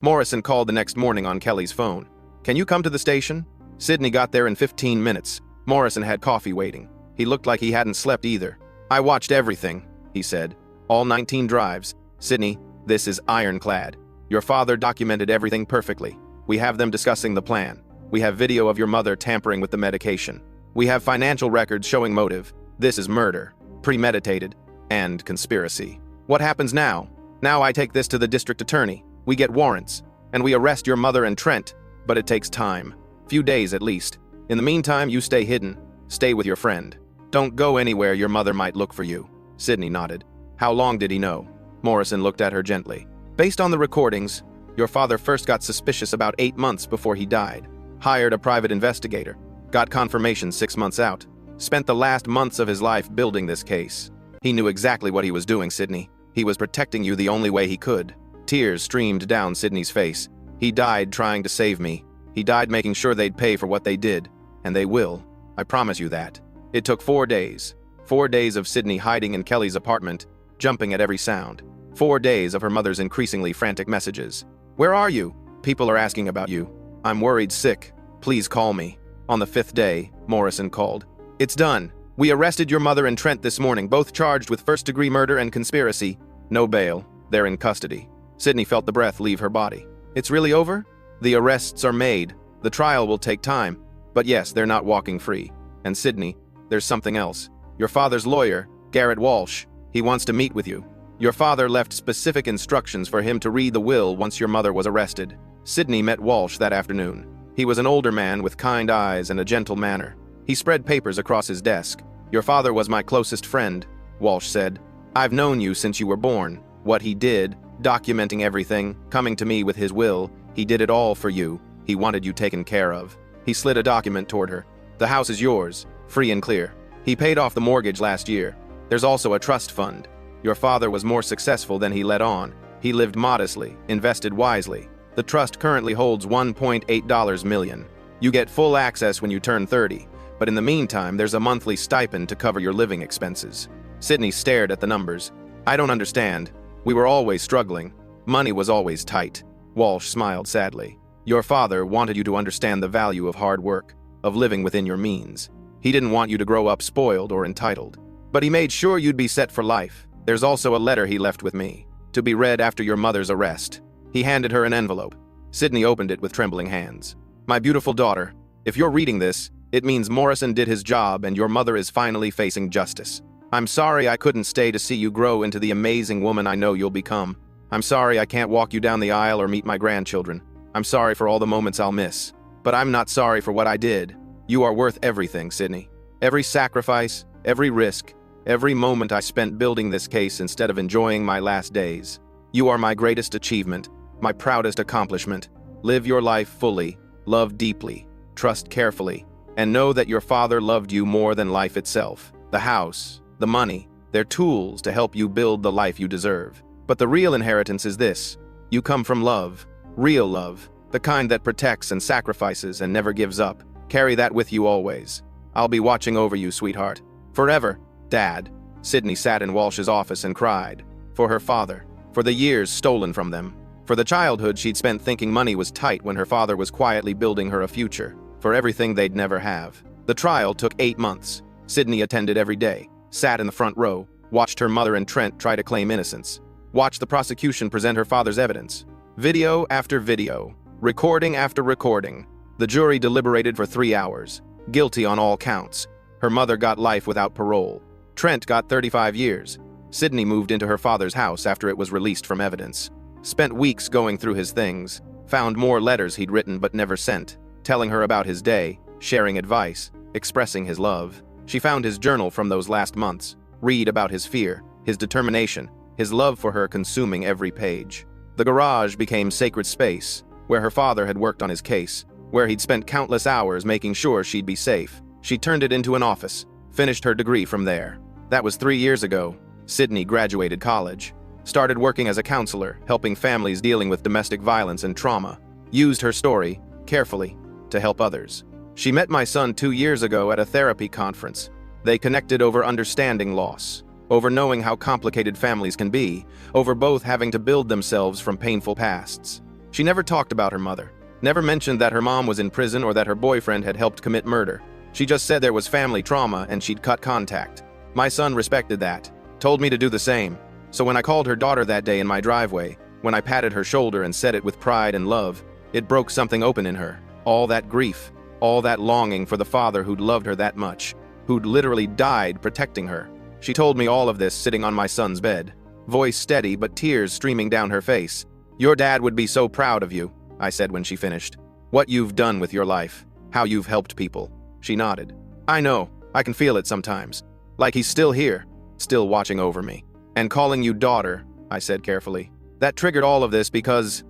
Morrison called the next morning on Kelly's phone. "Can you come to the station?" Sydney got there in 15 minutes. Morrison had coffee waiting. He looked like he hadn't slept either. "I watched everything," he said. "All 19 drives. Sydney, this is ironclad. Your father documented everything perfectly. We have them discussing the plan. We have video of your mother tampering with the medication. We have financial records showing motive. This is murder, premeditated, and conspiracy. What happens now? Now I take this to the district attorney. We get warrants, and we arrest your mother and Trent, but it takes time. Few days at least. In the meantime, you stay hidden. Stay with your friend. Don't go anywhere, your mother might look for you." Sydney nodded. "How long did he know?" Morrison looked at her gently. "Based on the recordings, your father first got suspicious about 8 months before he died. Hired a private investigator. Got confirmation 6 months out. Spent the last months of his life building this case. He knew exactly what he was doing, Sydney. He was protecting you the only way he could." Tears streamed down Sydney's face. "He died trying to save me. He died making sure they'd pay for what they did. And they will. I promise you that." It took 4 days. 4 days of Sydney hiding in Kelly's apartment, jumping at every sound. 4 days of her mother's increasingly frantic messages. "Where are you? People are asking about you. I'm worried sick. Please call me." On the 5th day, Morrison called. "It's done. We arrested your mother and Trent this morning, both charged with first-degree murder and conspiracy. No bail. They're in custody." Sydney felt the breath leave her body. "It's really over? The arrests are made. The trial will take time. But yes, they're not walking free. And Sydney, there's something else. Your father's lawyer, Garrett Walsh, he wants to meet with you. Your father left specific instructions for him to read the will once your mother was arrested." Sydney met Walsh that afternoon. He was an older man with kind eyes and a gentle manner. He spread papers across his desk. "Your father was my closest friend," Walsh said. "I've known you since you were born. What he did, documenting everything, coming to me with his will, he did it all for you. He wanted you taken care of." He slid a document toward her. "The house is yours, free and clear. He paid off the mortgage last year. There's also a trust fund. Your father was more successful than he let on. He lived modestly, invested wisely. The trust currently holds $1.8 million. You get full access when you turn 30, but in the meantime, there's a monthly stipend to cover your living expenses." Sydney stared at the numbers. "I don't understand. We were always struggling. Money was always tight." Walsh smiled sadly. "Your father wanted you to understand the value of hard work, of living within your means. He didn't want you to grow up spoiled or entitled. But he made sure you'd be set for life. There's also a letter he left with me, to be read after your mother's arrest." He handed her an envelope. Sydney opened it with trembling hands. "My beautiful daughter, if you're reading this, it means Morrison did his job and your mother is finally facing justice. I'm sorry I couldn't stay to see you grow into the amazing woman I know you'll become. I'm sorry I can't walk you down the aisle or meet my grandchildren. I'm sorry for all the moments I'll miss. But I'm not sorry for what I did. You are worth everything, Sydney. Every sacrifice, every risk, every moment I spent building this case instead of enjoying my last days. You are my greatest achievement, my proudest accomplishment. Live your life fully, love deeply, trust carefully, and know that your father loved you more than life itself. The house, the money, they're tools to help you build the life you deserve. But the real inheritance is this. You come from love, real love, the kind that protects and sacrifices and never gives up. Carry that with you always. I'll be watching over you, sweetheart. Forever, Dad." Sydney sat in Walsh's office and cried. For her father, for the years stolen from them, for the childhood she'd spent thinking money was tight when her father was quietly building her a future, for everything they'd never have. The trial took 8 months. Sydney attended every day, sat in the front row, watched her mother and Trent try to claim innocence, watched the prosecution present her father's evidence. Video after video, recording after recording. The jury deliberated for 3 hours, guilty on all counts. Her mother got life without parole. Trent got 35 years. Sydney moved into her father's house after it was released from evidence. Spent weeks going through his things, found more letters he'd written but never sent, telling her about his day, sharing advice, expressing his love. She found his journal from those last months, read about his fear, his determination, his love for her consuming every page. The garage became sacred space, where her father had worked on his case, where he'd spent countless hours making sure she'd be safe. She turned it into an office, finished her degree from there. That was 3 years ago. Sydney graduated college, started working as a counselor, helping families dealing with domestic violence and trauma. Used her story, carefully, to help others. She met my son 2 years ago at a therapy conference. They connected over understanding loss, over knowing how complicated families can be, over both having to build themselves from painful pasts. She never talked about her mother. Never mentioned that her mom was in prison or that her boyfriend had helped commit murder. She just said there was family trauma and she'd cut contact. My son respected that, told me to do the same. So when I called her daughter that day in my driveway, when I patted her shoulder and said it with pride and love, it broke something open in her. All that grief, all that longing for the father who'd loved her that much, who'd literally died protecting her. She told me all of this sitting on my son's bed, voice steady but tears streaming down her face. "Your dad would be so proud of you," I said when she finished. "What you've done with your life, how you've helped people." She nodded. "I know, I can feel it sometimes. Like he's still here, still watching over me. And calling you daughter," I said carefully. "That triggered all of this because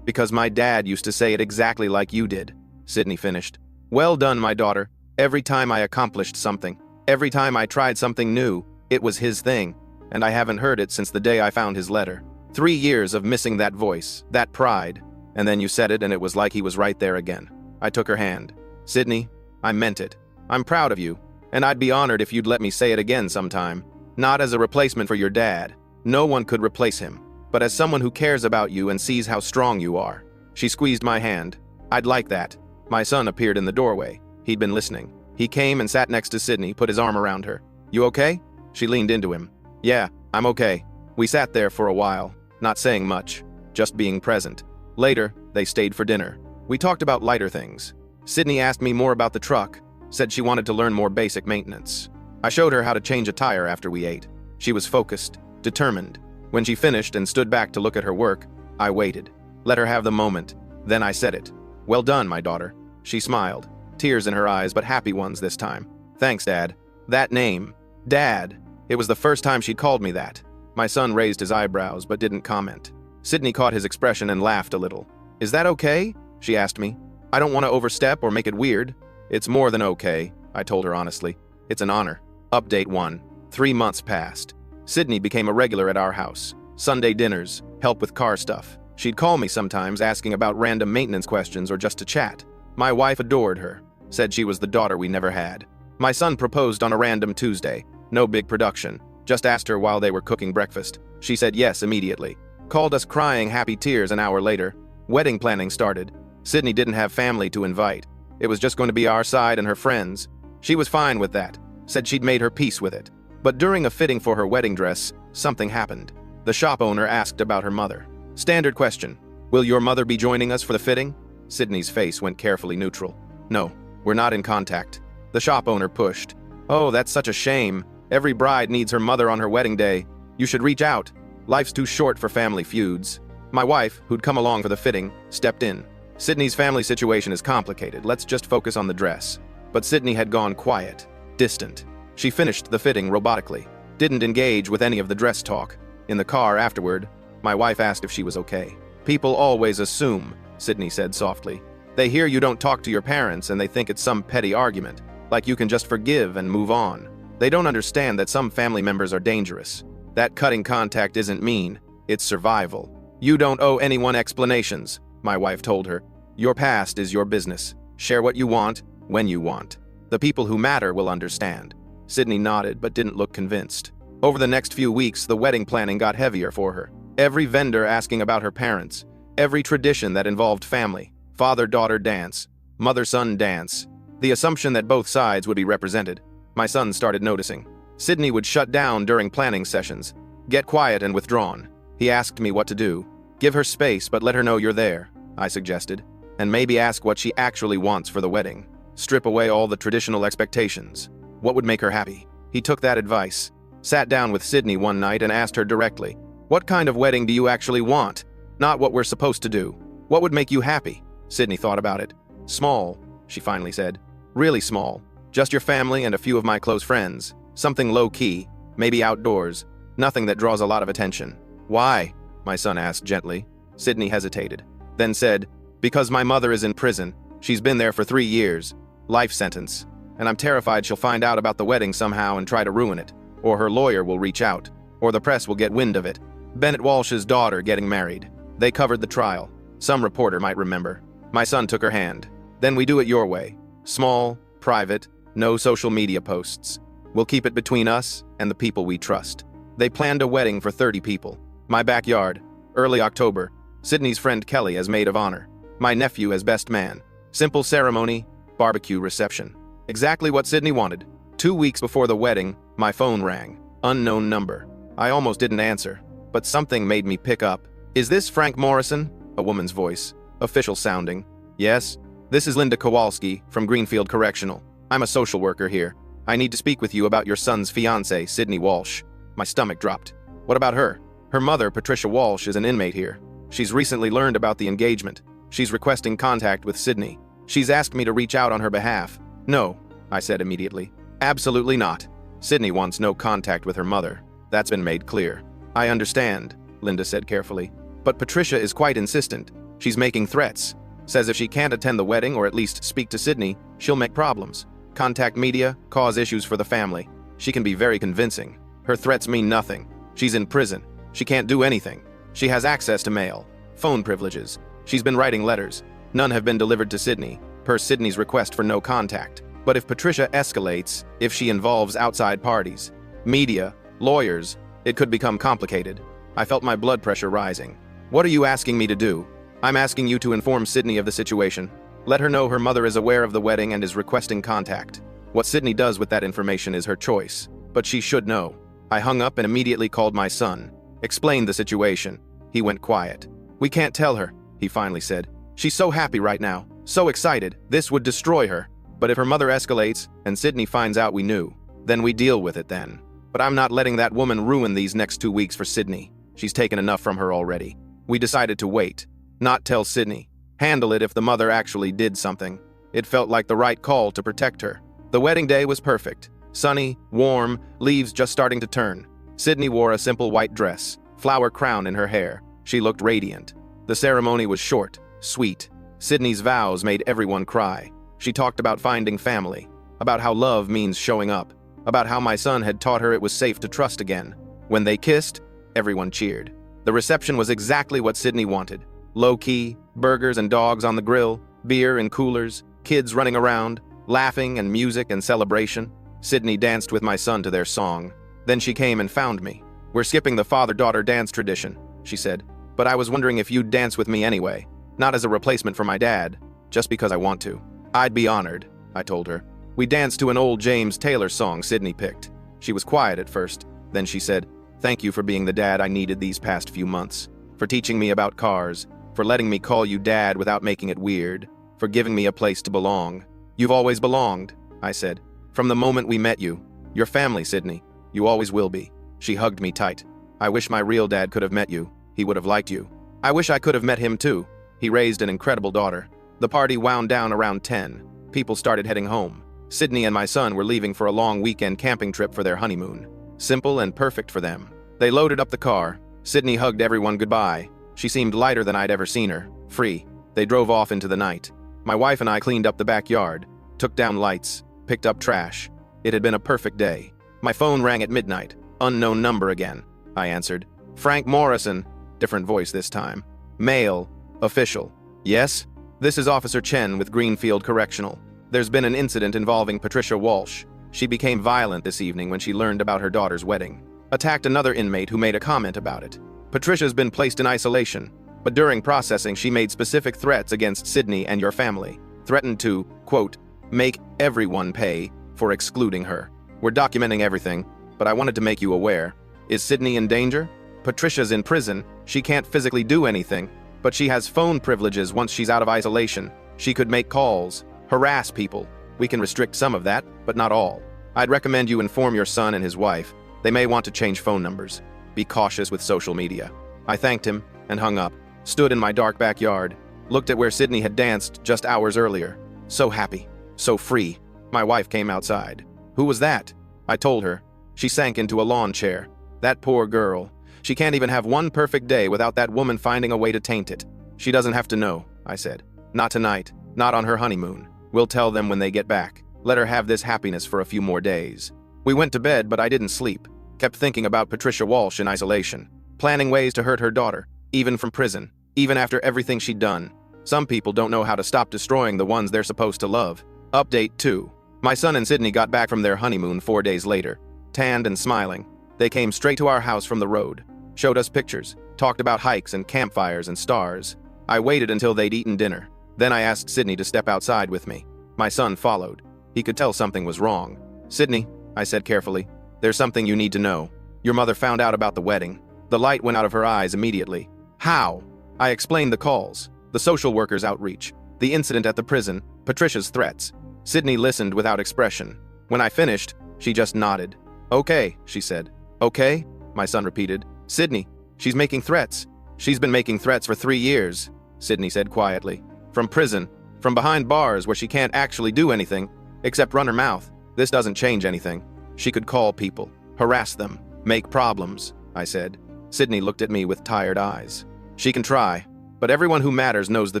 my dad used to say it exactly like you did," Sydney finished. "Well done, my daughter. Every time I accomplished something, every time I tried something new, it was his thing, and I haven't heard it since the day I found his letter. 3 years of missing that voice, that pride, and then you said it and it was like he was right there again." I took her hand. "Sydney, I meant it. I'm proud of you, and I'd be honored if you'd let me say it again sometime. Not as a replacement for your dad. No one could replace him, but as someone who cares about you and sees how strong you are." She squeezed my hand. "I'd like that." My son appeared in the doorway. He'd been listening. He came and sat next to Sydney, put his arm around her. "You okay?" She leaned into him. "Yeah, I'm okay." We sat there for a while, not saying much, just being present. Later, they stayed for dinner. We talked about lighter things. Sydney asked me more about the truck, said she wanted to learn more basic maintenance. I showed her how to change a tire after we ate. She was focused, determined. When she finished and stood back to look at her work, I waited. Let her have the moment. Then I said it. "Well done, my daughter." She smiled, tears in her eyes, but happy ones this time. "Thanks, Dad." That name, Dad. It was the first time she'd called me that. My son raised his eyebrows but didn't comment. Sydney caught his expression and laughed a little. "Is that okay?" she asked me. "I don't want to overstep or make it weird." "It's more than okay," I told her honestly. "It's an honor." Update 1. 3 months passed. Sydney became a regular at our house. Sunday dinners, help with car stuff. She'd call me sometimes asking about random maintenance questions or just to chat. My wife adored her, said she was the daughter we never had. My son proposed on a random Tuesday. No big production. Just asked her while they were cooking breakfast. She said yes immediately. Called us crying happy tears an hour later. Wedding planning started. Sydney didn't have family to invite. It was just going to be our side and her friends. She was fine with that. Said she'd made her peace with it. But during a fitting for her wedding dress, something happened. The shop owner asked about her mother. Standard question. "Will your mother be joining us for the fitting?" Sydney's face went carefully neutral. "No, we're not in contact." The shop owner pushed. "Oh, that's such a shame. Every bride needs her mother on her wedding day. You should reach out. Life's too short for family feuds." My wife, who'd come along for the fitting, stepped in. "Sydney's family situation is complicated. Let's just focus on the dress." But Sydney had gone quiet, distant. She finished the fitting robotically. Didn't engage with any of the dress talk. In the car afterward, my wife asked if she was okay. "People always assume," Sydney said softly. "They hear you don't talk to your parents and they think it's some petty argument, like you can just forgive and move on. They don't understand that some family members are dangerous. That cutting contact isn't mean, it's survival. You don't owe anyone explanations," my wife told her. "Your past is your business. Share what you want, when you want. The people who matter will understand." Sydney nodded but didn't look convinced. Over the next few weeks, the wedding planning got heavier for her. Every vendor asking about her parents. Every tradition that involved family. Father-daughter dance. Mother-son dance. The assumption that both sides would be represented. My son started noticing. Sydney would shut down during planning sessions. Get quiet and withdrawn. He asked me what to do. "Give her space but let her know you're there," I suggested. "And maybe ask what she actually wants for the wedding. Strip away all the traditional expectations. What would make her happy?" He took that advice. Sat down with Sydney one night and asked her directly, "What kind of wedding do you actually want? Not what we're supposed to do. What would make you happy?" Sydney thought about it. "Small," she finally said. "Really small. Just your family and a few of my close friends. Something low-key, maybe outdoors. Nothing that draws a lot of attention." "Why?" my son asked gently. Sydney hesitated, then said, "Because my mother is in prison. She's been there for 3 years. Life sentence. And I'm terrified she'll find out about the wedding somehow and try to ruin it. Or her lawyer will reach out. Or the press will get wind of it. Bennett Walsh's daughter getting married. They covered the trial. Some reporter might remember." My son took her hand. "Then we do it your way. Small, private, no social media posts. We'll keep it between us and the people we trust." They planned a wedding for 30 people. My backyard, early October. Sydney's friend Kelly as maid of honor. My nephew as best man. Simple ceremony, barbecue reception. Exactly what Sydney wanted. 2 weeks before the wedding, my phone rang. Unknown number. I almost didn't answer, but something made me pick up. Is this Frank Morrison? A woman's voice. Official sounding. Yes. This is Linda Kowalski from Greenfield Correctional. I'm a social worker here. I need to speak with you about your son's fiancée, Sydney Walsh. My stomach dropped. What about her? Her mother, Patricia Walsh, is an inmate here. She's recently learned about the engagement. She's requesting contact with Sydney. She's asked me to reach out on her behalf. No, I said immediately. Absolutely not. Sydney wants no contact with her mother. That's been made clear. I understand, Linda said carefully. But Patricia is quite insistent. She's making threats. Says if she can't attend the wedding or at least speak to Sydney, she'll make problems. Contact media, cause issues for the family. She can be very convincing. Her threats mean nothing. She's in prison. She can't do anything. She has access to mail, phone privileges. She's been writing letters. None have been delivered to Sydney, per Sydney's request for no contact. But if Patricia escalates, if she involves outside parties, media, lawyers, it could become complicated. I felt my blood pressure rising. What are you asking me to do? I'm asking you to inform Sydney of the situation. Let her know her mother is aware of the wedding and is requesting contact. What Sydney does with that information is her choice, but she should know. I hung up and immediately called my son. Explained the situation. He went quiet. We can't tell her, he finally said. She's so happy right now, so excited, this would destroy her. But if her mother escalates and Sydney finds out we knew, then we deal with it then. But I'm not letting that woman ruin these next 2 weeks for Sydney. She's taken enough from her already. We decided to wait, not tell Sydney. Handle it if the mother actually did something. It felt like the right call to protect her. The wedding day was perfect. Sunny, warm, leaves just starting to turn. Sydney wore a simple white dress, flower crown in her hair. She looked radiant. The ceremony was short, sweet. Sydney's vows made everyone cry. She talked about finding family, about how love means showing up, about how my son had taught her it was safe to trust again. When they kissed, everyone cheered. The reception was exactly what Sydney wanted. Low-key, burgers and dogs on the grill, beer in coolers, kids running around, laughing and music and celebration. Sydney danced with my son to their song. Then she came and found me. We're skipping the father-daughter dance tradition, she said. But I was wondering if you'd dance with me anyway. Not as a replacement for my dad, just because I want to. I'd be honored, I told her. We danced to an old James Taylor song Sydney picked. She was quiet at first. Then she said, "Thank you for being the dad I needed these past few months. For teaching me about cars. For letting me call you dad without making it weird. For giving me a place to belong. You've always belonged," I said. "From the moment we met you. Your family, Sydney. You always will be." She hugged me tight. "I wish my real dad could have met you. He would have liked you. I wish I could have met him too. He raised an incredible daughter." The party wound down around 10. People started heading home. Sydney and my son were leaving for a long weekend camping trip for their honeymoon. Simple and perfect for them. They loaded up the car. Sydney hugged everyone goodbye. She seemed lighter than I'd ever seen her. Free. They drove off into the night. My wife and I cleaned up the backyard, took down lights, picked up trash. It had been a perfect day. My phone rang at midnight. Unknown number again. I answered. "Frank Morrison." Different voice this time. Male. Official. "Yes? This is Officer Chen with Greenfield Correctional. There's been an incident involving Patricia Walsh. She became violent this evening when she learned about her daughter's wedding. Attacked another inmate who made a comment about it. Patricia's been placed in isolation, but during processing she made specific threats against Sydney and your family. Threatened to, quote, make everyone pay for excluding her. We're documenting everything, but I wanted to make you aware. Is Sydney in danger? Patricia's in prison. She can't physically do anything, but she has phone privileges once she's out of isolation. She could make calls, harass people. We can restrict some of that, but not all. I'd recommend you inform your son and his wife. They may want to change phone numbers. Be cautious with social media." I thanked him and hung up, stood in my dark backyard, looked at where Sydney had danced just hours earlier. So happy, so free. My wife came outside. "Who was that?" I told her. She sank into a lawn chair. "That poor girl. She can't even have one perfect day without that woman finding a way to taint it. She doesn't have to know," I said. "Not tonight, not on her honeymoon. We'll tell them when they get back. Let her have this happiness for a few more days." We went to bed, but I didn't sleep. Kept thinking about Patricia Walsh in isolation. Planning ways to hurt her daughter, even from prison, even after everything she'd done. Some people don't know how to stop destroying the ones they're supposed to love. Update 2. My son and Sydney got back from their honeymoon 4 days later. Tanned and smiling. They came straight to our house from the road. showed us pictures, talked about hikes and campfires and stars. I waited until they'd eaten dinner. Then I asked Sydney to step outside with me. My son followed. He could tell something was wrong. "Sydney," I said carefully, "there's something you need to know. Your mother found out about the wedding." The light went out of her eyes immediately. "How?" I explained the calls, the social worker's outreach, the incident at the prison, Patricia's threats. Sydney listened without expression. When I finished, she just nodded. "Okay," she said. "Okay?" my son repeated. "Sydney, she's making threats. She's been making threats for 3 years," Sydney said quietly. "From prison, from behind bars where she can't actually do anything, except run her mouth. This doesn't change anything. She could call people, harass them, make problems," I said. Sydney looked at me with tired eyes. "She can try, but everyone who matters knows the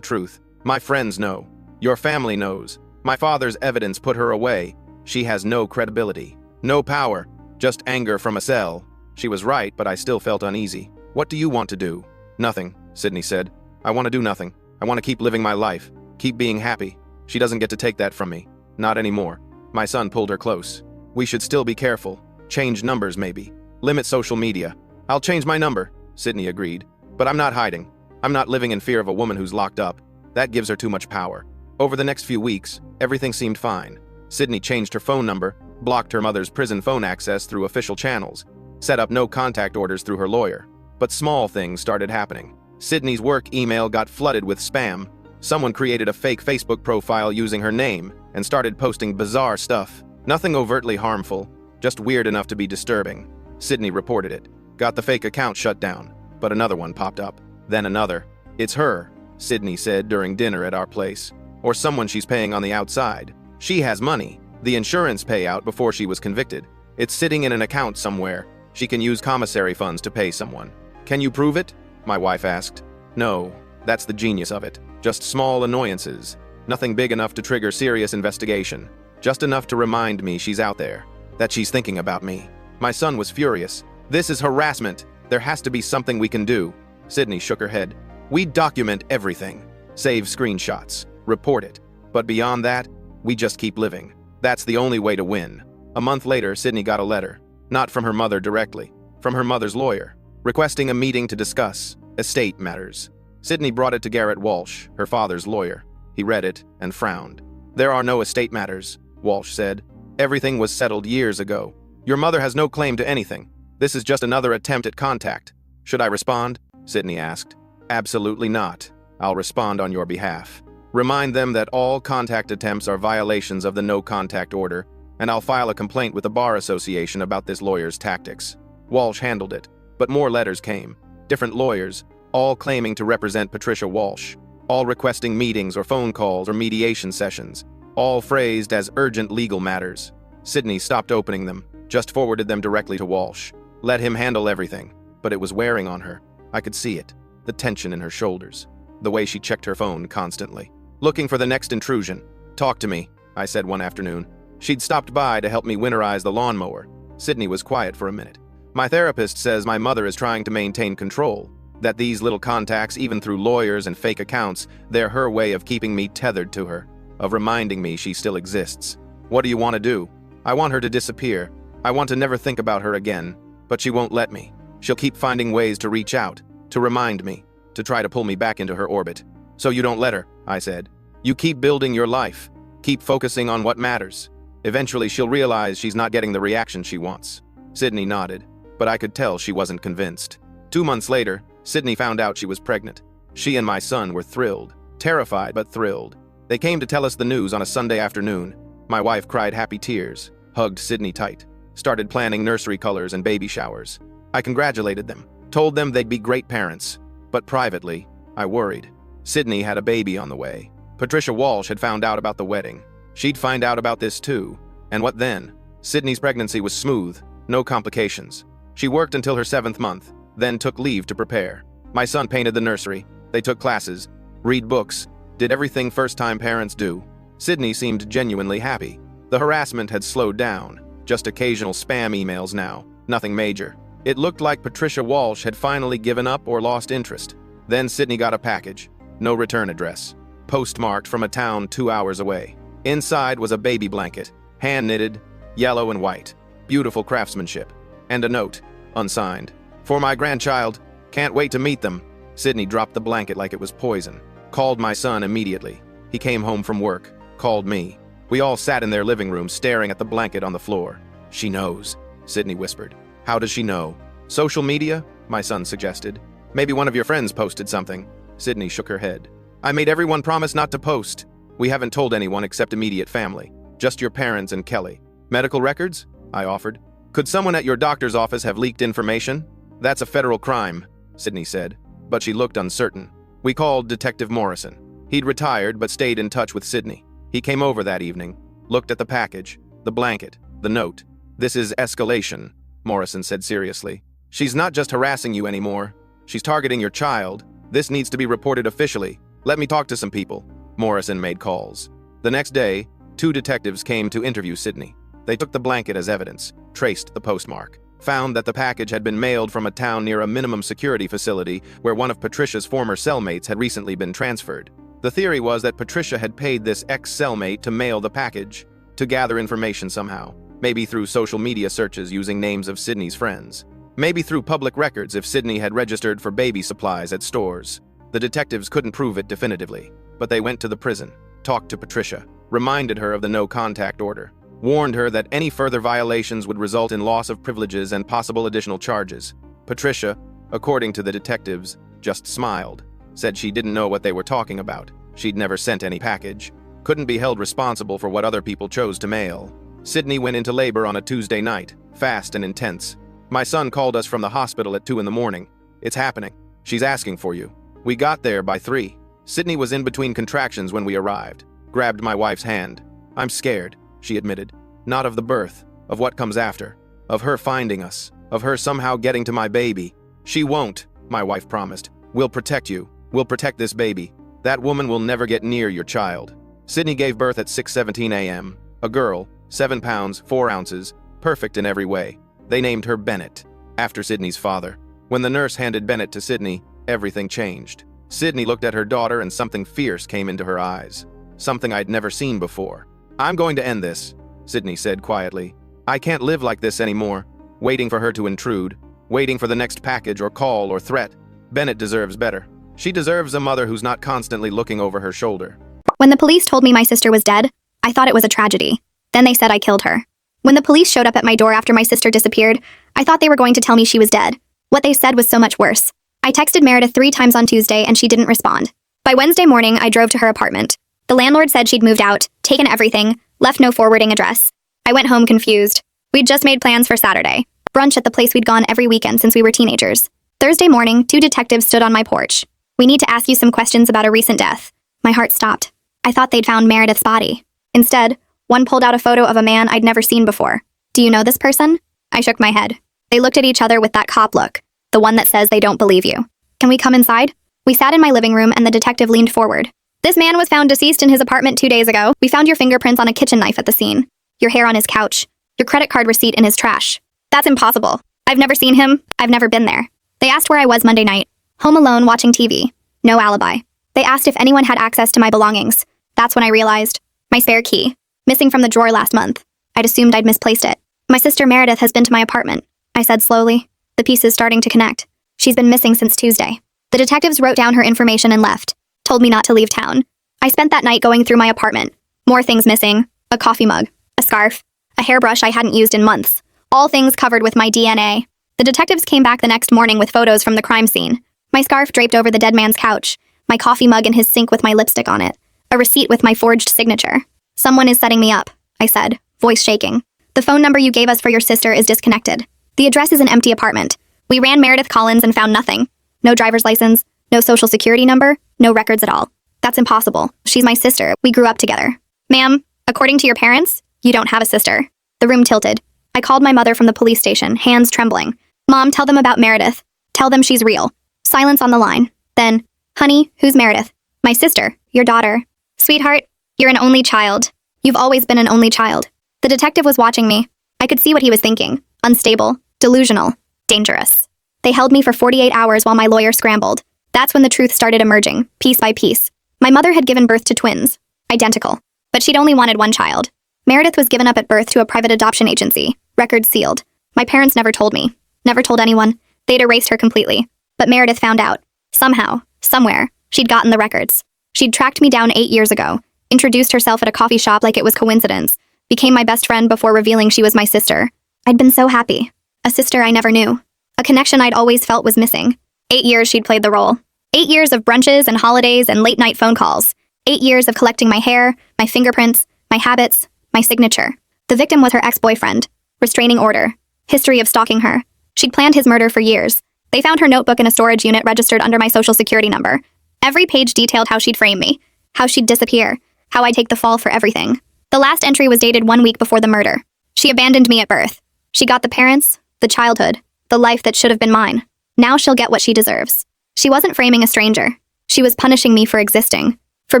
truth. My friends know. Your family knows. My father's evidence put her away. She has no credibility, no power, just anger from a cell." She was right, but I still felt uneasy. "What do you want to do?" "Nothing," Sydney said. "I want to do nothing. I want to keep living my life, keep being happy. She doesn't get to take that from me. Not anymore." My son pulled her close. "We should still be careful. Change numbers maybe. Limit social media." "I'll change my number," Sydney agreed. "But I'm not hiding. I'm not living in fear of a woman who's locked up. That gives her too much power." Over the next few weeks, everything seemed fine. Sydney changed her phone number, blocked her mother's prison phone access through official channels, set up no contact orders through her lawyer. But small things started happening. Sydney's work email got flooded with spam. Someone created a fake Facebook profile using her name and started posting bizarre stuff. Nothing overtly harmful, just weird enough to be disturbing. Sydney reported it, got the fake account shut down, but another one popped up. Then another. "It's her," Sydney said during dinner at our place. "Or someone she's paying on the outside. She has money, the insurance payout before she was convicted. It's sitting in an account somewhere. She can use commissary funds to pay someone." "Can you prove it?" my wife asked. "No, that's the genius of it. Just small annoyances. Nothing big enough to trigger serious investigation. Just enough to remind me she's out there, that she's thinking about me." My son was furious. "This is harassment. There has to be something we can do." Sydney shook her head. "We document everything. Save screenshots. Report it. But beyond that, we just keep living. That's the only way to win." A month later, Sydney got a letter. Not from her mother directly, from her mother's lawyer, requesting a meeting to discuss estate matters. Sydney brought it to Garrett Walsh, her father's lawyer. He read it and frowned. "There are no estate matters," Walsh said. "Everything was settled years ago. Your mother has no claim to anything. This is just another attempt at contact." "Should I respond?" Sydney asked. "Absolutely not. I'll respond on your behalf. Remind them that all contact attempts are violations of the no contact order, and I'll file a complaint with the Bar Association about this lawyer's tactics." Walsh handled it, but more letters came. Different lawyers, all claiming to represent Patricia Walsh, all requesting meetings or phone calls or mediation sessions, all phrased as urgent legal matters. Sydney stopped opening them, just forwarded them directly to Walsh. Let him handle everything, but it was wearing on her. I could see it, the tension in her shoulders, the way she checked her phone constantly. Looking for the next intrusion. "Talk to me," I said one afternoon. She'd stopped by to help me winterize the lawnmower. Sydney was quiet for a minute. "My therapist says my mother is trying to maintain control, that these little contacts, even through lawyers and fake accounts, they're her way of keeping me tethered to her, of reminding me she still exists. What do you want to do?" "I want her to disappear. I want to never think about her again, but she won't let me. She'll keep finding ways to reach out, to remind me, to try to pull me back into her orbit." "So you don't let her," I said. "You keep building your life, keep focusing on what matters. Eventually she'll realize she's not getting the reaction she wants." Sydney nodded, but I could tell she wasn't convinced. 2 months later, Sydney found out she was pregnant. She and my son were thrilled, terrified but thrilled. They came to tell us the news on a Sunday afternoon. My wife cried happy tears, hugged Sydney tight, started planning nursery colors and baby showers. I congratulated them, told them they'd be great parents. But privately, I worried. Sydney had a baby on the way. Patricia Walsh had found out about the wedding. She'd find out about this too. And what then? Sydney's pregnancy was smooth, no complications. She worked until her 7th month, then took leave to prepare. My son painted the nursery. They took classes, read books, did everything first-time parents do. Sydney seemed genuinely happy. The harassment had slowed down, just occasional spam emails now, nothing major. It looked like Patricia Walsh had finally given up or lost interest. Then Sydney got a package, no return address, postmarked from a town 2 hours away. Inside was a baby blanket, hand-knitted, yellow and white, beautiful craftsmanship, and a note, unsigned. For my grandchild. Can't wait to meet them. Sydney dropped the blanket like it was poison. Called my son immediately. He came home from work. Called me. We all sat in their living room staring at the blanket on the floor. She knows, Sydney whispered. How does she know? Social media? My son suggested. Maybe one of your friends posted something. Sydney shook her head. I made everyone promise not to post. We haven't told anyone except immediate family. Just your parents and Kelly. Medical records? I offered. Could someone at your doctor's office have leaked information? That's a federal crime, Sydney said, but she looked uncertain. We called Detective Morrison. He'd retired but stayed in touch with Sydney. He came over that evening, looked at the package, the blanket, the note. This is escalation, Morrison said seriously. She's not just harassing you anymore. She's targeting your child. This needs to be reported officially. Let me talk to some people. Morrison made calls. The next day, 2 detectives came to interview Sydney. They took the blanket as evidence, traced the postmark, found that the package had been mailed from a town near a minimum security facility where one of Patricia's former cellmates had recently been transferred. The theory was that Patricia had paid this ex-cellmate to mail the package, to gather information somehow, maybe through social media searches using names of Sydney's friends, maybe through public records if Sydney had registered for baby supplies at stores. The detectives couldn't prove it definitively, but they went to the prison, talked to Patricia, reminded her of the no-contact order, warned her that any further violations would result in loss of privileges and possible additional charges. Patricia, according to the detectives, just smiled, said she didn't know what they were talking about. She'd never sent any package, couldn't be held responsible for what other people chose to mail. Sydney went into labor on a Tuesday night, fast and intense. My son called us from the hospital at 2 in the morning. It's happening. She's asking for you. We got there by 3. Sydney was in between contractions when we arrived, grabbed my wife's hand. I'm scared, she admitted. Not of the birth, of what comes after, of her finding us, of her somehow getting to my baby. She won't, my wife promised. We'll protect you. We'll protect this baby. That woman will never get near your child. Sydney gave birth at 6:17 a.m. A girl, 7 pounds, 4 ounces, perfect in every way. They named her Bennett, after Sydney's father. When the nurse handed Bennett to Sydney, everything changed. Sydney looked at her daughter and something fierce came into her eyes. Something I'd never seen before. I'm going to end this, Sydney said quietly. I can't live like this anymore, waiting for her to intrude, waiting for the next package or call or threat. Bennett deserves better. She deserves a mother who's not constantly looking over her shoulder. When the police told me my sister was dead, I thought it was a tragedy. Then they said I killed her. When the police showed up at my door after my sister disappeared, I thought they were going to tell me she was dead. What they said was so much worse. I texted Meredith 3 times on Tuesday and she didn't respond. By Wednesday morning, I drove to her apartment. The landlord said she'd moved out, taken everything, left no forwarding address. I went home confused. We'd just made plans for Saturday. Brunch at the place we'd gone every weekend since we were teenagers. Thursday morning, 2 detectives stood on my porch. We need to ask you some questions about a recent death. My heart stopped. I thought they'd found Meredith's body. Instead, one pulled out a photo of a man I'd never seen before. Do you know this person? I shook my head. They looked at each other with that cop look, the one that says they don't believe you. Can we come inside? We sat in my living room and the detective leaned forward. This man was found deceased in his apartment 2 days ago. We found your fingerprints on a kitchen knife at the scene. Your hair on his couch. Your credit card receipt in his trash. That's impossible. I've never seen him. I've never been there. They asked where I was Monday night. Home alone watching TV. No alibi. They asked if anyone had access to my belongings. That's when I realized. My spare key. Missing from the drawer last month. I'd assumed I'd misplaced it. My sister Meredith has been to my apartment. I said slowly. The pieces starting to connect. She's been missing since Tuesday. The detectives wrote down her information and left. Told me not to leave town. I spent that night going through my apartment. More things missing. A coffee mug. A scarf. A hairbrush I hadn't used in months. All things covered with my DNA. The detectives came back the next morning with photos from the crime scene. My scarf draped over the dead man's couch. My coffee mug in his sink with my lipstick on it. A receipt with my forged signature. Someone is setting me up, I said, voice shaking. The phone number you gave us for your sister is disconnected. The address is an empty apartment. We ran Meredith Collins and found nothing. No driver's license, no social security number, no records at all. That's impossible. She's my sister. We grew up together. Ma'am, according to your parents, you don't have a sister. The room tilted. I called my mother from the police station, hands trembling. Mom, tell them about Meredith. Tell them she's real. Silence on the line. Then, honey, who's Meredith? My sister, your daughter. Sweetheart, you're an only child. You've always been an only child. The detective was watching me. I could see what he was thinking. Unstable, delusional, dangerous. They held me for 48 hours while my lawyer scrambled. That's when the truth started emerging, piece by piece. My mother had given birth to twins. Identical. But she'd only wanted one child. Meredith was given up at birth to a private adoption agency. Records sealed. My parents never told me. Never told anyone. They'd erased her completely. But Meredith found out. Somehow, somewhere, she'd gotten the records. She'd tracked me down 8 years ago, introduced herself at a coffee shop like it was coincidence, became my best friend before revealing she was my sister. I'd been so happy. A sister I never knew. A connection I'd always felt was missing. 8 years she'd played the role. 8 years of brunches and holidays and late-night phone calls. 8 years of collecting my hair, my fingerprints, my habits, my signature. The victim was her ex-boyfriend. Restraining order. History of stalking her. She'd planned his murder for years. They found her notebook in a storage unit registered under my social security number. Every page detailed how she'd frame me, how she'd disappear, how I'd take the fall for everything. The last entry was dated 1 week before the murder. She abandoned me at birth. She got the parents, the childhood, the life that should have been mine. Now she'll get what she deserves. She wasn't framing a stranger. She was punishing me for existing, for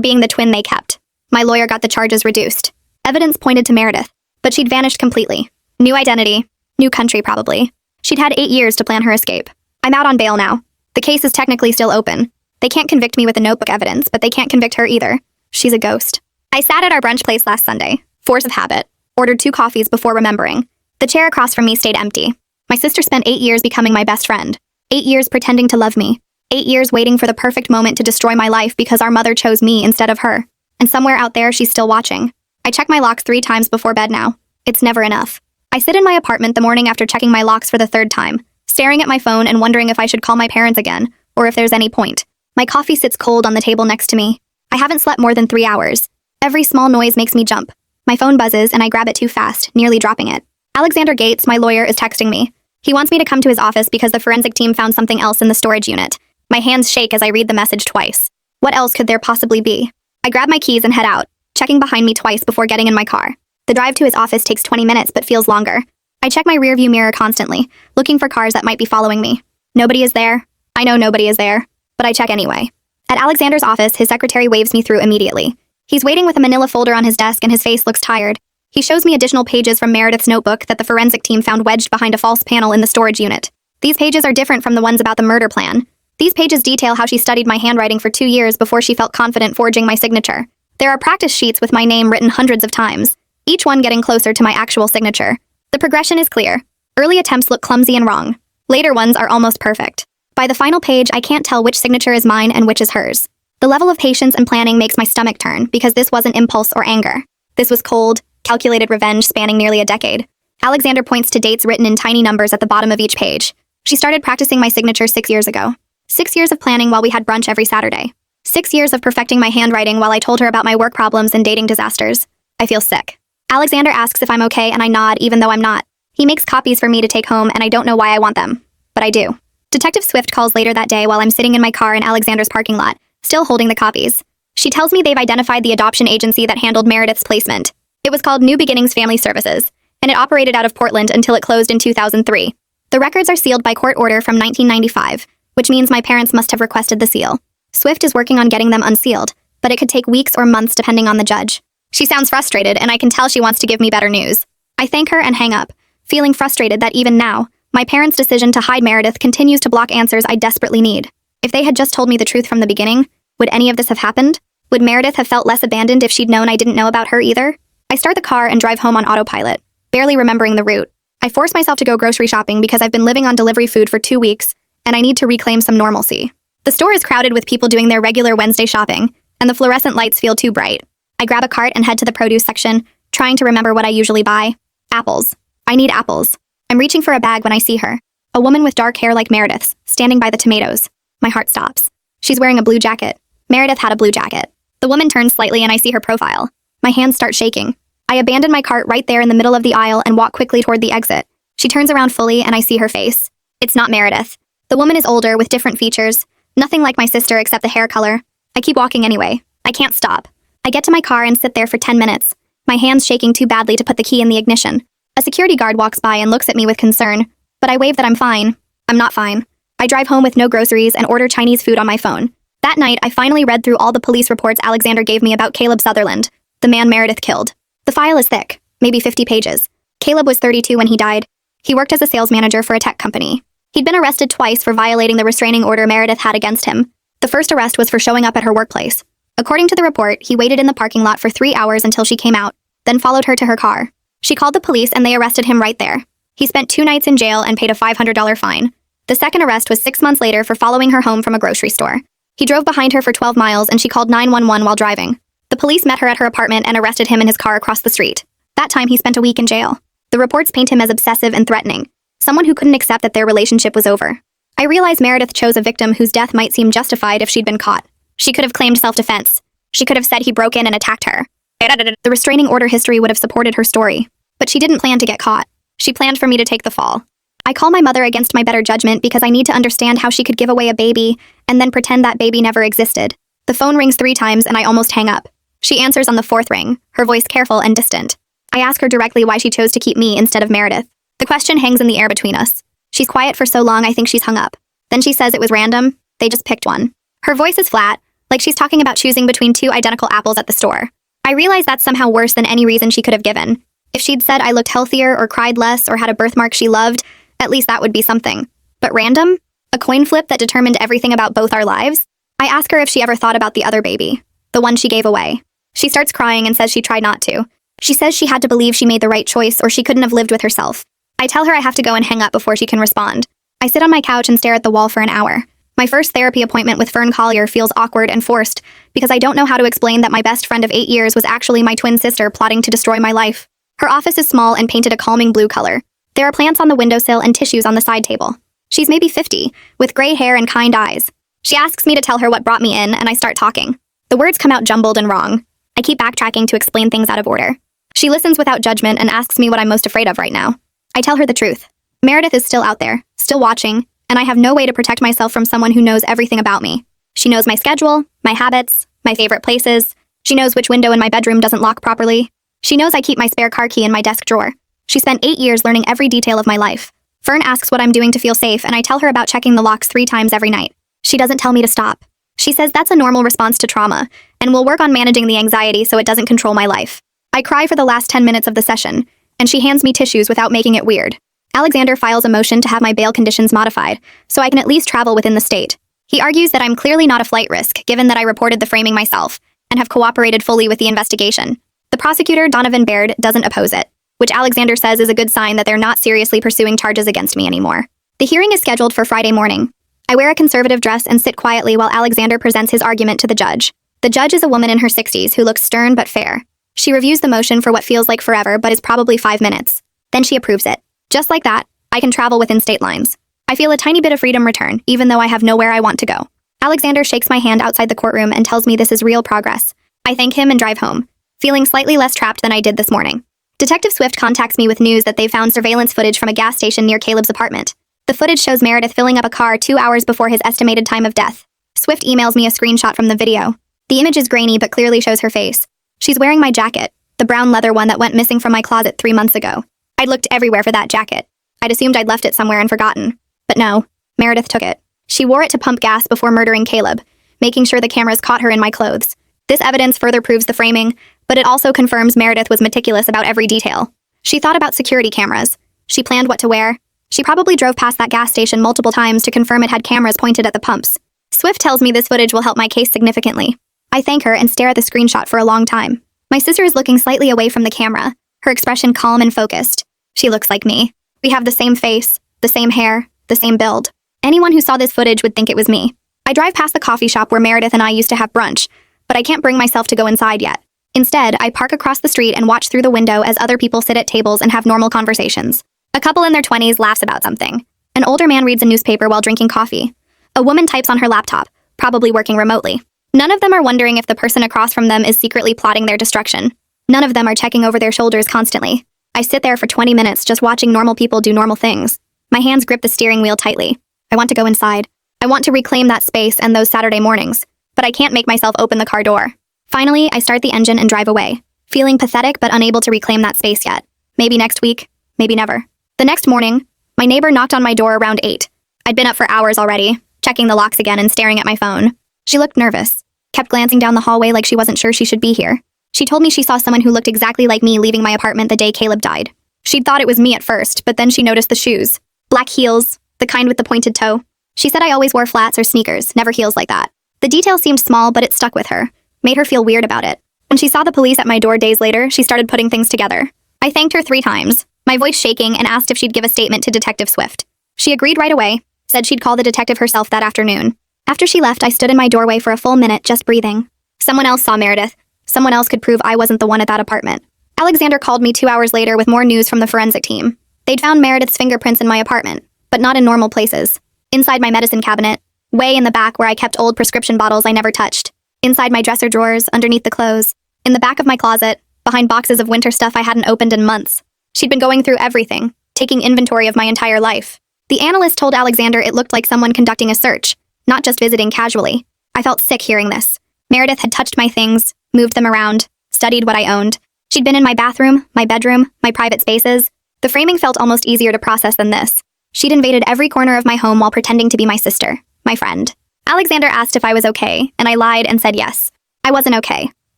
being the twin they kept. My lawyer got the charges reduced. Evidence pointed to Meredith, but she'd vanished completely. New identity, new country probably. She'd had 8 years to plan her escape. I'm out on bail now. The case is technically still open. They can't convict me with the notebook evidence, but they can't convict her either. She's a ghost. I sat at our brunch place last Sunday, force of habit, ordered 2 coffees before remembering. The chair across from me stayed empty. My sister spent 8 years becoming my best friend. 8 years pretending to love me. 8 years waiting for the perfect moment to destroy my life because our mother chose me instead of her. And somewhere out there, she's still watching. I check my locks 3 times before bed now. It's never enough. I sit in my apartment the morning after checking my locks for the 3rd time, staring at my phone and wondering if I should call my parents again, or if there's any point. My coffee sits cold on the table next to me. I haven't slept more than 3 hours. Every small noise makes me jump. My phone buzzes and I grab it too fast, nearly dropping it. Alexander Gates, my lawyer, is texting me. He wants me to come to his office because the forensic team found something else in the storage unit. My hands shake as I read the message twice. What else could there possibly be? I grab my keys and head out, checking behind me twice before getting in my car. The drive to his office takes 20 minutes but feels longer. I check my rearview mirror constantly, looking for cars that might be following me. Nobody is there. I know nobody is there, but I check anyway. At Alexander's office, his secretary waves me through immediately. He's waiting with a manila folder on his desk and his face looks tired. He shows me additional pages from Meredith's notebook that the forensic team found wedged behind a false panel in the storage unit. These pages are different from the ones about the murder plan. These pages detail how she studied my handwriting for 2 years before she felt confident forging my signature. There are practice sheets with my name written hundreds of times, each one getting closer to my actual signature. The progression is clear. Early attempts look clumsy and wrong. Later ones are almost perfect. By the final page, I can't tell which signature is mine and which is hers. The level of patience and planning makes my stomach turn because this wasn't impulse or anger. This was cold, calculated revenge spanning nearly a decade. Alexander points to dates written in tiny numbers at the bottom of each page. She started practicing my signature 6 years ago. 6 years of planning while we had brunch every Saturday. 6 years of perfecting my handwriting while I told her about my work problems and dating disasters. I feel sick. Alexander asks if I'm okay and I nod even though I'm not. He makes copies for me to take home and I don't know why I want them. But I do. Detective Swift calls later that day while I'm sitting in my car in Alexander's parking lot, still holding the copies. She tells me they've identified the adoption agency that handled Meredith's placement. It was called New Beginnings Family Services, and it operated out of Portland until it closed in 2003. The records are sealed by court order from 1995, which means my parents must have requested the seal. Swift is working on getting them unsealed, but it could take weeks or months depending on the judge. She sounds frustrated, and I can tell she wants to give me better news. I thank her and hang up, feeling frustrated that even now, my parents' decision to hide Meredith continues to block answers I desperately need. If they had just told me the truth from the beginning, would any of this have happened? Would Meredith have felt less abandoned if she'd known I didn't know about her either? I start the car and drive home on autopilot, barely remembering the route. I force myself to go grocery shopping because I've been living on delivery food for 2 weeks, and I need to reclaim some normalcy. The store is crowded with people doing their regular Wednesday shopping, and the fluorescent lights feel too bright. I grab a cart and head to the produce section, trying to remember what I usually buy. Apples. I need apples. I'm reaching for a bag when I see her. A woman with dark hair like Meredith's, standing by the tomatoes. My heart stops. She's wearing a blue jacket. Meredith had a blue jacket. The woman turns slightly and I see her profile. My hands start shaking. I abandon my cart right there in the middle of the aisle and walk quickly toward the exit. She turns around fully and I see her face. It's not Meredith. The woman is older with different features. Nothing like my sister except the hair color. I keep walking anyway. I can't stop. I get to my car and sit there for 10 minutes. My hands shaking too badly to put the key in the ignition. A security guard walks by and looks at me with concern, but I wave that I'm fine. I'm not fine. I drive home with no groceries and order Chinese food on my phone. That night, I finally read through all the police reports Alexander gave me about Caleb Sutherland, the man Meredith killed. The file is thick, maybe 50 pages. Caleb was 32 when he died. He worked as a sales manager for a tech company. He'd been arrested twice for violating the restraining order Meredith had against him. The first arrest was for showing up at her workplace. According to the report, he waited in the parking lot for 3 hours until she came out, then followed her to her car. She called the police and they arrested him right there. He spent 2 nights in jail and paid a $500 fine. The second arrest was 6 months later for following her home from a grocery store. He drove behind her for 12 miles and she called 911 while driving. The police met her at her apartment and arrested him in his car across the street. That time he spent a week in jail. The reports paint him as obsessive and threatening, someone who couldn't accept that their relationship was over. I realize Meredith chose a victim whose death might seem justified if she'd been caught. She could have claimed self-defense. She could have said he broke in and attacked her. The restraining order history would have supported her story. But she didn't plan to get caught. She planned for me to take the fall. I call my mother against my better judgment because I need to understand how she could give away a baby and then pretend that baby never existed. The phone rings 3 times and I almost hang up. She answers on the 4th ring, her voice careful and distant. I ask her directly why she chose to keep me instead of Meredith. The question hangs in the air between us. She's quiet for so long I think she's hung up. Then she says it was random, they just picked one. Her voice is flat, like she's talking about choosing between 2 identical apples at the store. I realize that's somehow worse than any reason she could have given. If she'd said I looked healthier or cried less or had a birthmark she loved, at least that would be something. But random? A coin flip that determined everything about both our lives? I ask her if she ever thought about the other baby, the one she gave away. She starts crying and says she tried not to. She says she had to believe she made the right choice or she couldn't have lived with herself. I tell her I have to go and hang up before she can respond. I sit on my couch and stare at the wall for an hour. My first therapy appointment with Fern Collier feels awkward and forced because I don't know how to explain that my best friend of 8 years was actually my twin sister plotting to destroy my life. Her office is small and painted a calming blue color. There are plants on the windowsill and tissues on the side table. She's maybe 50, with gray hair and kind eyes. She asks me to tell her what brought me in, and I start talking. The words come out jumbled and wrong. I keep backtracking to explain things out of order. She listens without judgment and asks me what I'm most afraid of right now. I tell her the truth. Meredith is still out there, still watching, and I have no way to protect myself from someone who knows everything about me. She knows my schedule, my habits, my favorite places. She knows which window in my bedroom doesn't lock properly. She knows I keep my spare car key in my desk drawer. She spent 8 years learning every detail of my life. Fern asks what I'm doing to feel safe, and I tell her about checking the locks 3 times every night. She doesn't tell me to stop. She says that's a normal response to trauma, and we'll work on managing the anxiety so it doesn't control my life. I cry for the last 10 minutes of the session, and she hands me tissues without making it weird. Alexander files a motion to have my bail conditions modified, so I can at least travel within the state. He argues that I'm clearly not a flight risk, given that I reported the framing myself, and have cooperated fully with the investigation. The prosecutor, Donovan Baird, doesn't oppose it, which Alexander says is a good sign that they're not seriously pursuing charges against me anymore. The hearing is scheduled for Friday morning. I wear a conservative dress and sit quietly while Alexander presents his argument to the judge. The judge is a woman in her 60s who looks stern but fair. She reviews the motion for what feels like forever but is probably 5 minutes. Then she approves it. Just like that, I can travel within state lines. I feel a tiny bit of freedom return, even though I have nowhere I want to go. Alexander shakes my hand outside the courtroom and tells me this is real progress. I thank him and drive home, feeling slightly less trapped than I did this morning. Detective Swift contacts me with news that they found surveillance footage from a gas station near Caleb's apartment. The footage shows Meredith filling up a car 2 hours before his estimated time of death. Swift emails me a screenshot from the video. The image is grainy but clearly shows her face. She's wearing my jacket, the brown leather one that went missing from my closet 3 months ago. I'd looked everywhere for that jacket. I'd assumed I'd left it somewhere and forgotten. But no, Meredith took it. She wore it to pump gas before murdering Caleb, making sure the cameras caught her in my clothes. This evidence further proves the framing, but it also confirms Meredith was meticulous about every detail. She thought about security cameras. She planned what to wear. She probably drove past that gas station multiple times to confirm it had cameras pointed at the pumps. Swift tells me this footage will help my case significantly. I thank her and stare at the screenshot for a long time. My sister is looking slightly away from the camera, her expression calm and focused. She looks like me. We have the same face, the same hair, the same build. Anyone who saw this footage would think it was me. I drive past the coffee shop where Meredith and I used to have brunch, but I can't bring myself to go inside yet. Instead, I park across the street and watch through the window as other people sit at tables and have normal conversations. A couple in their 20s laughs about something. An older man reads a newspaper while drinking coffee. A woman types on her laptop, probably working remotely. None of them are wondering if the person across from them is secretly plotting their destruction. None of them are checking over their shoulders constantly. I sit there for 20 minutes just watching normal people do normal things. My hands grip the steering wheel tightly. I want to go inside. I want to reclaim that space and those Saturday mornings, but I can't make myself open the car door. Finally, I start the engine and drive away, feeling pathetic but unable to reclaim that space yet. Maybe next week, maybe never. The next morning, my neighbor knocked on my door around 8. I'd been up for hours already, checking the locks again and staring at my phone. She looked nervous, kept glancing down the hallway like she wasn't sure she should be here. She told me she saw someone who looked exactly like me leaving my apartment the day Caleb died. She'd thought it was me at first, but then she noticed the shoes. Black heels, the kind with the pointed toe. She said I always wore flats or sneakers, never heels like that. The detail seemed small, but it stuck with her, made her feel weird about it. When she saw the police at my door days later, she started putting things together. I thanked her 3 times, my voice shaking, and asked if she'd give a statement to Detective Swift. She agreed right away, Said she'd call the detective herself that afternoon. After she left, I stood in my doorway for a full minute, just breathing. Someone else saw Meredith. Someone else could prove I wasn't the one at that apartment. Alexander called me 2 hours later with more news from the forensic team. They'd found Meredith's fingerprints in my apartment, but not in normal places. Inside my medicine cabinet, way in the back where I kept old prescription bottles I never touched. Inside my dresser drawers, underneath the clothes. In the back of my closet, behind boxes of winter stuff I hadn't opened in months. She'd been going through everything, taking inventory of my entire life. The analyst told Alexander it looked like someone conducting a search, not just visiting casually. I felt sick hearing this. Meredith had touched my things, moved them around, studied what I owned. She'd been in my bathroom, my bedroom, my private spaces. The framing felt almost easier to process than this. She'd invaded every corner of my home while pretending to be my sister, my friend. Alexander asked if I was okay, and I lied and said yes. I wasn't okay.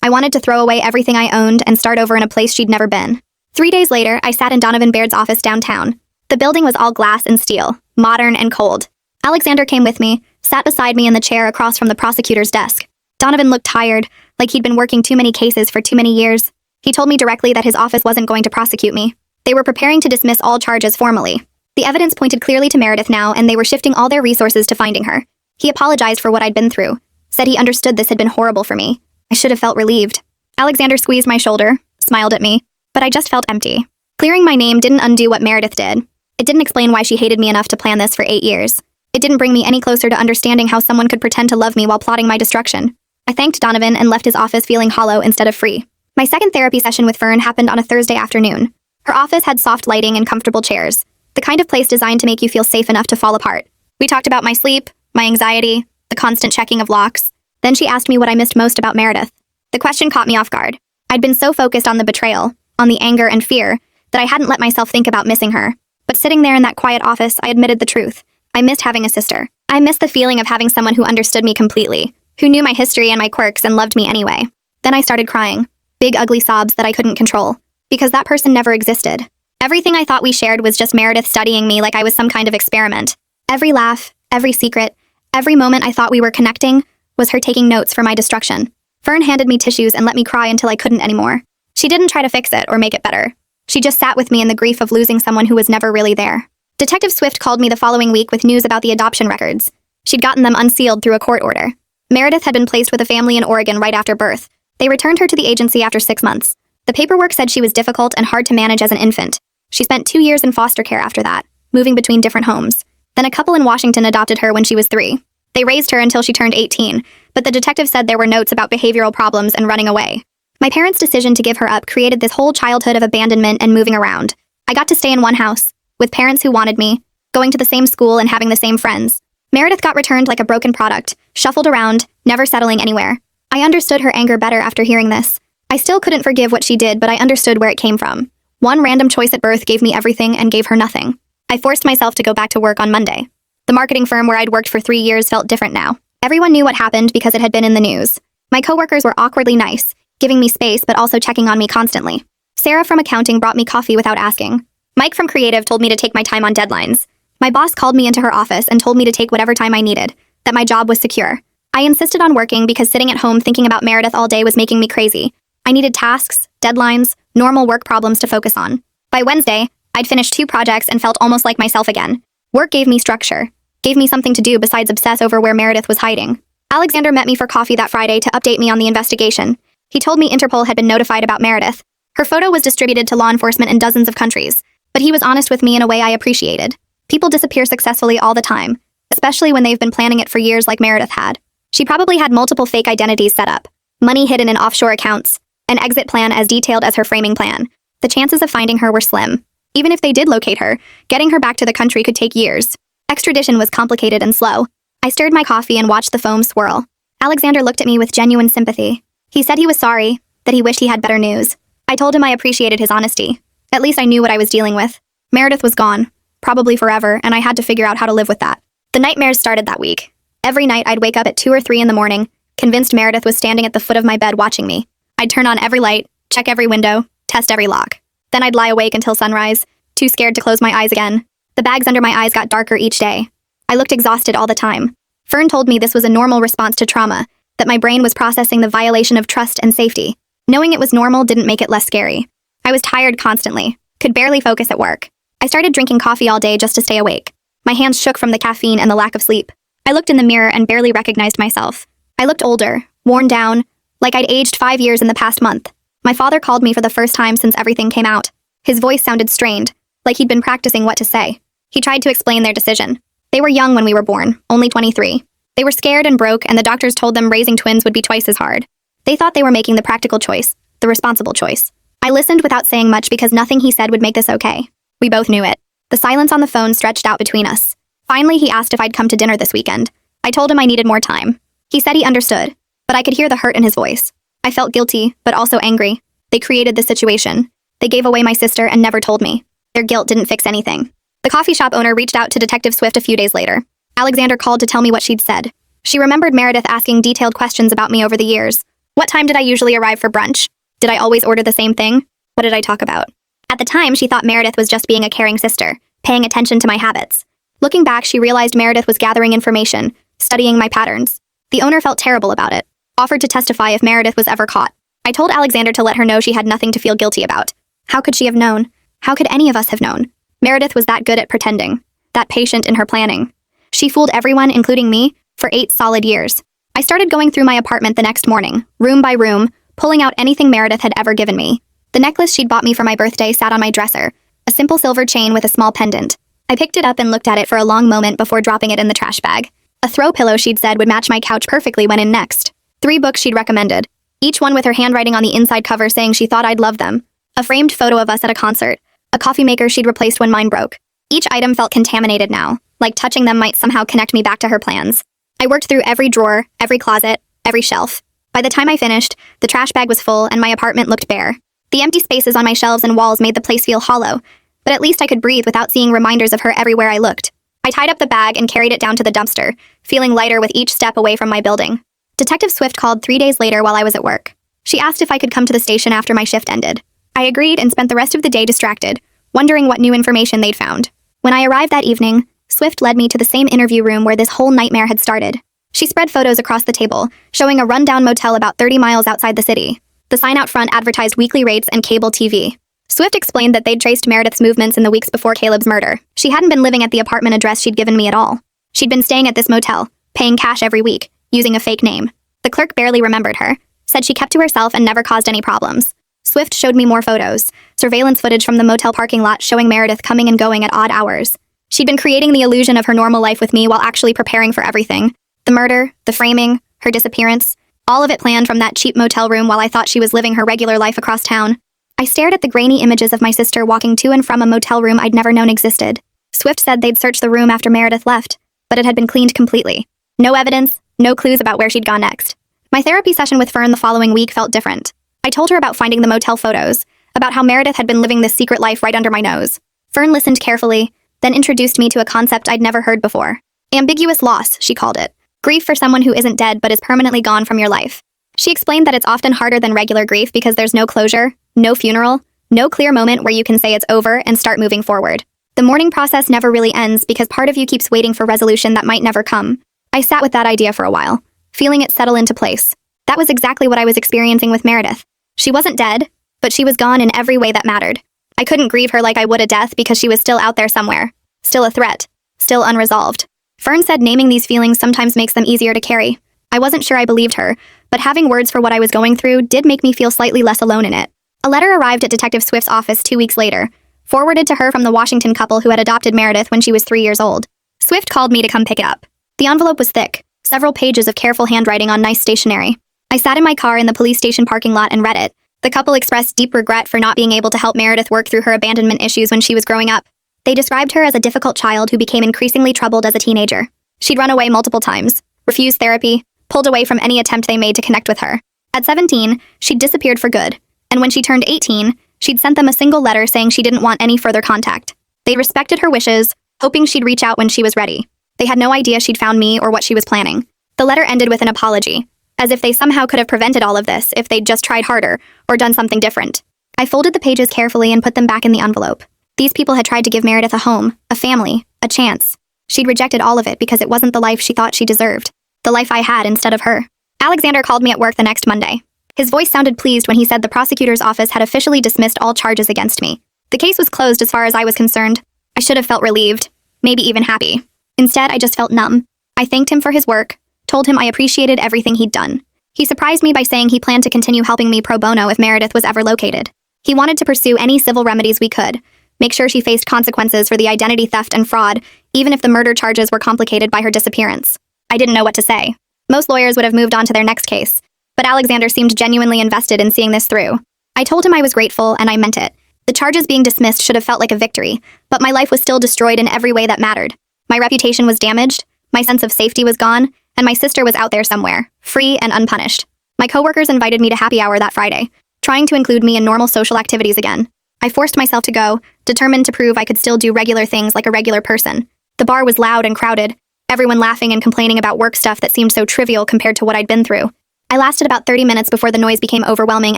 I wanted to throw away everything I owned and start over in a place she'd never been. 3 days later, I sat in Donovan Baird's office downtown. The building was all glass and steel, modern and cold. Alexander came with me, sat beside me in the chair across from the prosecutor's desk. Donovan looked tired, like he'd been working too many cases for too many years. He told me directly that his office wasn't going to prosecute me. They were preparing to dismiss all charges formally. The evidence pointed clearly to Meredith now, and they were shifting all their resources to finding her. He apologized for what I'd been through, said he understood this had been horrible for me. I should have felt relieved. Alexander squeezed my shoulder, smiled at me, but I just felt empty. Clearing my name didn't undo what Meredith did. It didn't explain why she hated me enough to plan this for 8 years. It didn't bring me any closer to understanding how someone could pretend to love me while plotting my destruction. I thanked Donovan and left his office feeling hollow instead of free. My second therapy session with Fern happened on a Thursday afternoon. Her office had soft lighting and comfortable chairs, the kind of place designed to make you feel safe enough to fall apart. We talked about my sleep, my anxiety, the constant checking of locks. Then she asked me what I missed most about Meredith. The question caught me off guard. I'd been so focused on the betrayal, on the anger and fear, that I hadn't let myself think about missing her. But sitting there in that quiet office, I admitted the truth. I missed having a sister. I missed the feeling of having someone who understood me completely, who knew my history and my quirks and loved me anyway. Then I started crying. Big ugly sobs that I couldn't control. Because that person never existed. Everything I thought we shared was just Meredith studying me like I was some kind of experiment. Every laugh, every secret, every moment I thought we were connecting was her taking notes for my destruction. Fern handed me tissues and let me cry until I couldn't anymore. She didn't try to fix it or make it better. She just sat with me in the grief of losing someone who was never really there. Detective Swift called me the following week with news about the adoption records. She'd gotten them unsealed through a court order. Meredith had been placed with a family in Oregon right after birth. They returned her to the agency after 6 months. The paperwork said she was difficult and hard to manage as an infant. She spent 2 years in foster care after that, moving between different homes. Then a couple in Washington adopted her when she was 3. They raised her until she turned 18, but the detective said there were notes about behavioral problems and running away. My parents' decision to give her up created this whole childhood of abandonment and moving around. I got to stay in one house, with parents who wanted me, going to the same school and having the same friends. Meredith got returned like a broken product, shuffled around, never settling anywhere. I understood her anger better after hearing this. I still couldn't forgive what she did, but I understood where it came from. One random choice at birth gave me everything and gave her nothing. I forced myself to go back to work on Monday. The marketing firm where I'd worked for 3 years felt different now. Everyone knew what happened because it had been in the news. My coworkers were awkwardly nice, giving me space but also checking on me constantly. Sarah from accounting brought me coffee without asking. Mike from creative told me to take my time on deadlines. My boss called me into her office and told me to take whatever time I needed, that my job was secure. I insisted on working because sitting at home thinking about Meredith all day was making me crazy. I needed tasks, deadlines, normal work problems to focus on. By Wednesday, I'd finished 2 projects and felt almost like myself again. Work gave me structure, gave me something to do besides obsess over where Meredith was hiding. Alexander met me for coffee that Friday to update me on the investigation. He told me Interpol had been notified about Meredith. Her photo was distributed to law enforcement in dozens of countries, but he was honest with me in a way I appreciated. People disappear successfully all the time, especially when they've been planning it for years like Meredith had. She probably had multiple fake identities set up, money hidden in offshore accounts, an exit plan as detailed as her framing plan. The chances of finding her were slim. Even if they did locate her, getting her back to the country could take years. Extradition was complicated and slow. I stirred my coffee and watched the foam swirl. Alexander looked at me with genuine sympathy. He said he was sorry, that he wished he had better news. I told him I appreciated his honesty. At least I knew what I was dealing with. Meredith was gone, probably forever, and I had to figure out how to live with that. The nightmares started that week. Every night I'd wake up at 2 or 3 in the morning, convinced Meredith was standing at the foot of my bed watching me. I'd turn on every light, check every window, test every lock. Then I'd lie awake until sunrise, too scared to close my eyes again. The bags under my eyes got darker each day. I looked exhausted all the time. Fern told me this was a normal response to trauma, that my brain was processing the violation of trust and safety. Knowing it was normal didn't make it less scary. I was tired constantly, could barely focus at work. I started drinking coffee all day just to stay awake. My hands shook from the caffeine and the lack of sleep. I looked in the mirror and barely recognized myself. I looked older, worn down, like I'd aged 5 years in the past month. My father called me for the first time since everything came out. His voice sounded strained, like he'd been practicing what to say. He tried to explain their decision. They were young when we were born, only 23. They were scared and broke, and the doctors told them raising twins would be twice as hard. They thought they were making the practical choice, the responsible choice. I listened without saying much because nothing he said would make this okay. We both knew it. The silence on the phone stretched out between us. Finally, he asked if I'd come to dinner this weekend. I told him I needed more time. He said he understood, but I could hear the hurt in his voice. I felt guilty, but also angry. They created this situation. They gave away my sister and never told me. Their guilt didn't fix anything. The coffee shop owner reached out to Detective Swift a few days later. Alexander called to tell me what she'd said. She remembered Meredith asking detailed questions about me over the years. What time did I usually arrive for brunch? Did I always order the same thing? What did I talk about? At the time, she thought Meredith was just being a caring sister, paying attention to my habits. Looking back, she realized Meredith was gathering information, studying my patterns. The owner felt terrible about it, offered to testify if Meredith was ever caught. I told Alexander to let her know she had nothing to feel guilty about. How could she have known? How could any of us have known? Meredith was that good at pretending, that patient in her planning. She fooled everyone, including me, for 8 solid years. I started going through my apartment the next morning, room by room, pulling out anything Meredith had ever given me. The necklace she'd bought me for my birthday sat on my dresser, a simple silver chain with a small pendant. I picked it up and looked at it for a long moment before dropping it in the trash bag. A throw pillow she'd said would match my couch perfectly went in next. 3 books she'd recommended, each one with her handwriting on the inside cover saying she thought I'd love them. A framed photo of us at a concert, a coffee maker she'd replaced when mine broke. Each item felt contaminated now, like touching them might somehow connect me back to her plans. I worked through every drawer, every closet, every shelf. By the time I finished, the trash bag was full and my apartment looked bare. The empty spaces on my shelves and walls made the place feel hollow, but at least I could breathe without seeing reminders of her everywhere I looked. I tied up the bag and carried it down to the dumpster, feeling lighter with each step away from my building. Detective Swift called 3 days later while I was at work. She asked if I could come to the station after my shift ended. I agreed and spent the rest of the day distracted, wondering what new information they'd found. When I arrived that evening, Swift led me to the same interview room where this whole nightmare had started. She spread photos across the table, showing a rundown motel about 30 miles outside the city. The sign out front advertised weekly rates and cable TV. Swift explained that they'd traced Meredith's movements in the weeks before Caleb's murder. She hadn't been living at the apartment address she'd given me at all. She'd been staying at this motel, paying cash every week, using a fake name. The clerk barely remembered her, said she kept to herself and never caused any problems. Swift showed me more photos, surveillance footage from the motel parking lot showing Meredith coming and going at odd hours. She'd been creating the illusion of her normal life with me while actually preparing for everything. The murder, the framing, her disappearance, all of it planned from that cheap motel room while I thought she was living her regular life across town. I stared at the grainy images of my sister walking to and from a motel room I'd never known existed. Swift said they'd searched the room after Meredith left, but it had been cleaned completely. No evidence, no clues about where she'd gone next. My therapy session with Fern the following week felt different. I told her about finding the motel photos, about how Meredith had been living this secret life right under my nose. Fern listened carefully, then introduced me to a concept I'd never heard before. Ambiguous loss, she called it. Grief for someone who isn't dead but is permanently gone from your life. She explained that it's often harder than regular grief because there's no closure, no funeral, no clear moment where you can say it's over and start moving forward. The mourning process never really ends because part of you keeps waiting for resolution that might never come. I sat with that idea for a while, feeling it settle into place. That was exactly what I was experiencing with Meredith. She wasn't dead, but she was gone in every way that mattered. I couldn't grieve her like I would a death because she was still out there somewhere, still a threat, still unresolved. Fern said naming these feelings sometimes makes them easier to carry. I wasn't sure I believed her, but having words for what I was going through did make me feel slightly less alone in it. A letter arrived at Detective Swift's office 2 weeks later, forwarded to her from the Washington couple who had adopted Meredith when she was 3 years old. Swift called me to come pick it up. The envelope was thick, several pages of careful handwriting on nice stationery. I sat in my car in the police station parking lot and read it. The couple expressed deep regret for not being able to help Meredith work through her abandonment issues when she was growing up. They described her as a difficult child who became increasingly troubled as a teenager. She'd run away multiple times, refused therapy, pulled away from any attempt they made to connect with her. At 17, she'd disappeared for good, and when she turned 18, she'd sent them a single letter saying she didn't want any further contact. They respected her wishes, hoping she'd reach out when she was ready. They had no idea she'd found me or what she was planning. The letter ended with an apology, as if they somehow could have prevented all of this if they'd just tried harder or done something different. I folded the pages carefully and put them back in the envelope. These people had tried to give Meredith a home, a family, a chance. She'd rejected all of it because it wasn't the life she thought she deserved. The life I had instead of her. Alexander called me at work the next Monday. His voice sounded pleased when he said the prosecutor's office had officially dismissed all charges against me. The case was closed as far as I was concerned. I should have felt relieved. maybe even happy. Instead, I just felt numb. I thanked him for his work, told him I appreciated everything he'd done. He surprised me by saying he planned to continue helping me pro bono if Meredith was ever located. He wanted to pursue any civil remedies we could, make sure she faced consequences for the identity theft and fraud, even if the murder charges were complicated by her disappearance. I didn't know what to say. Most lawyers would have moved on to their next case, but Alexander seemed genuinely invested in seeing this through. I told him I was grateful, and I meant it. The charges being dismissed should have felt like a victory, but my life was still destroyed in every way that mattered. My reputation was damaged, my sense of safety was gone, and my sister was out there somewhere, free and unpunished. My coworkers invited me to happy hour that Friday, trying to include me in normal social activities again. I forced myself to go, determined to prove I could still do regular things like a regular person. The bar was loud and crowded, everyone laughing and complaining about work stuff that seemed so trivial compared to what I'd been through. I lasted about 30 minutes before the noise became overwhelming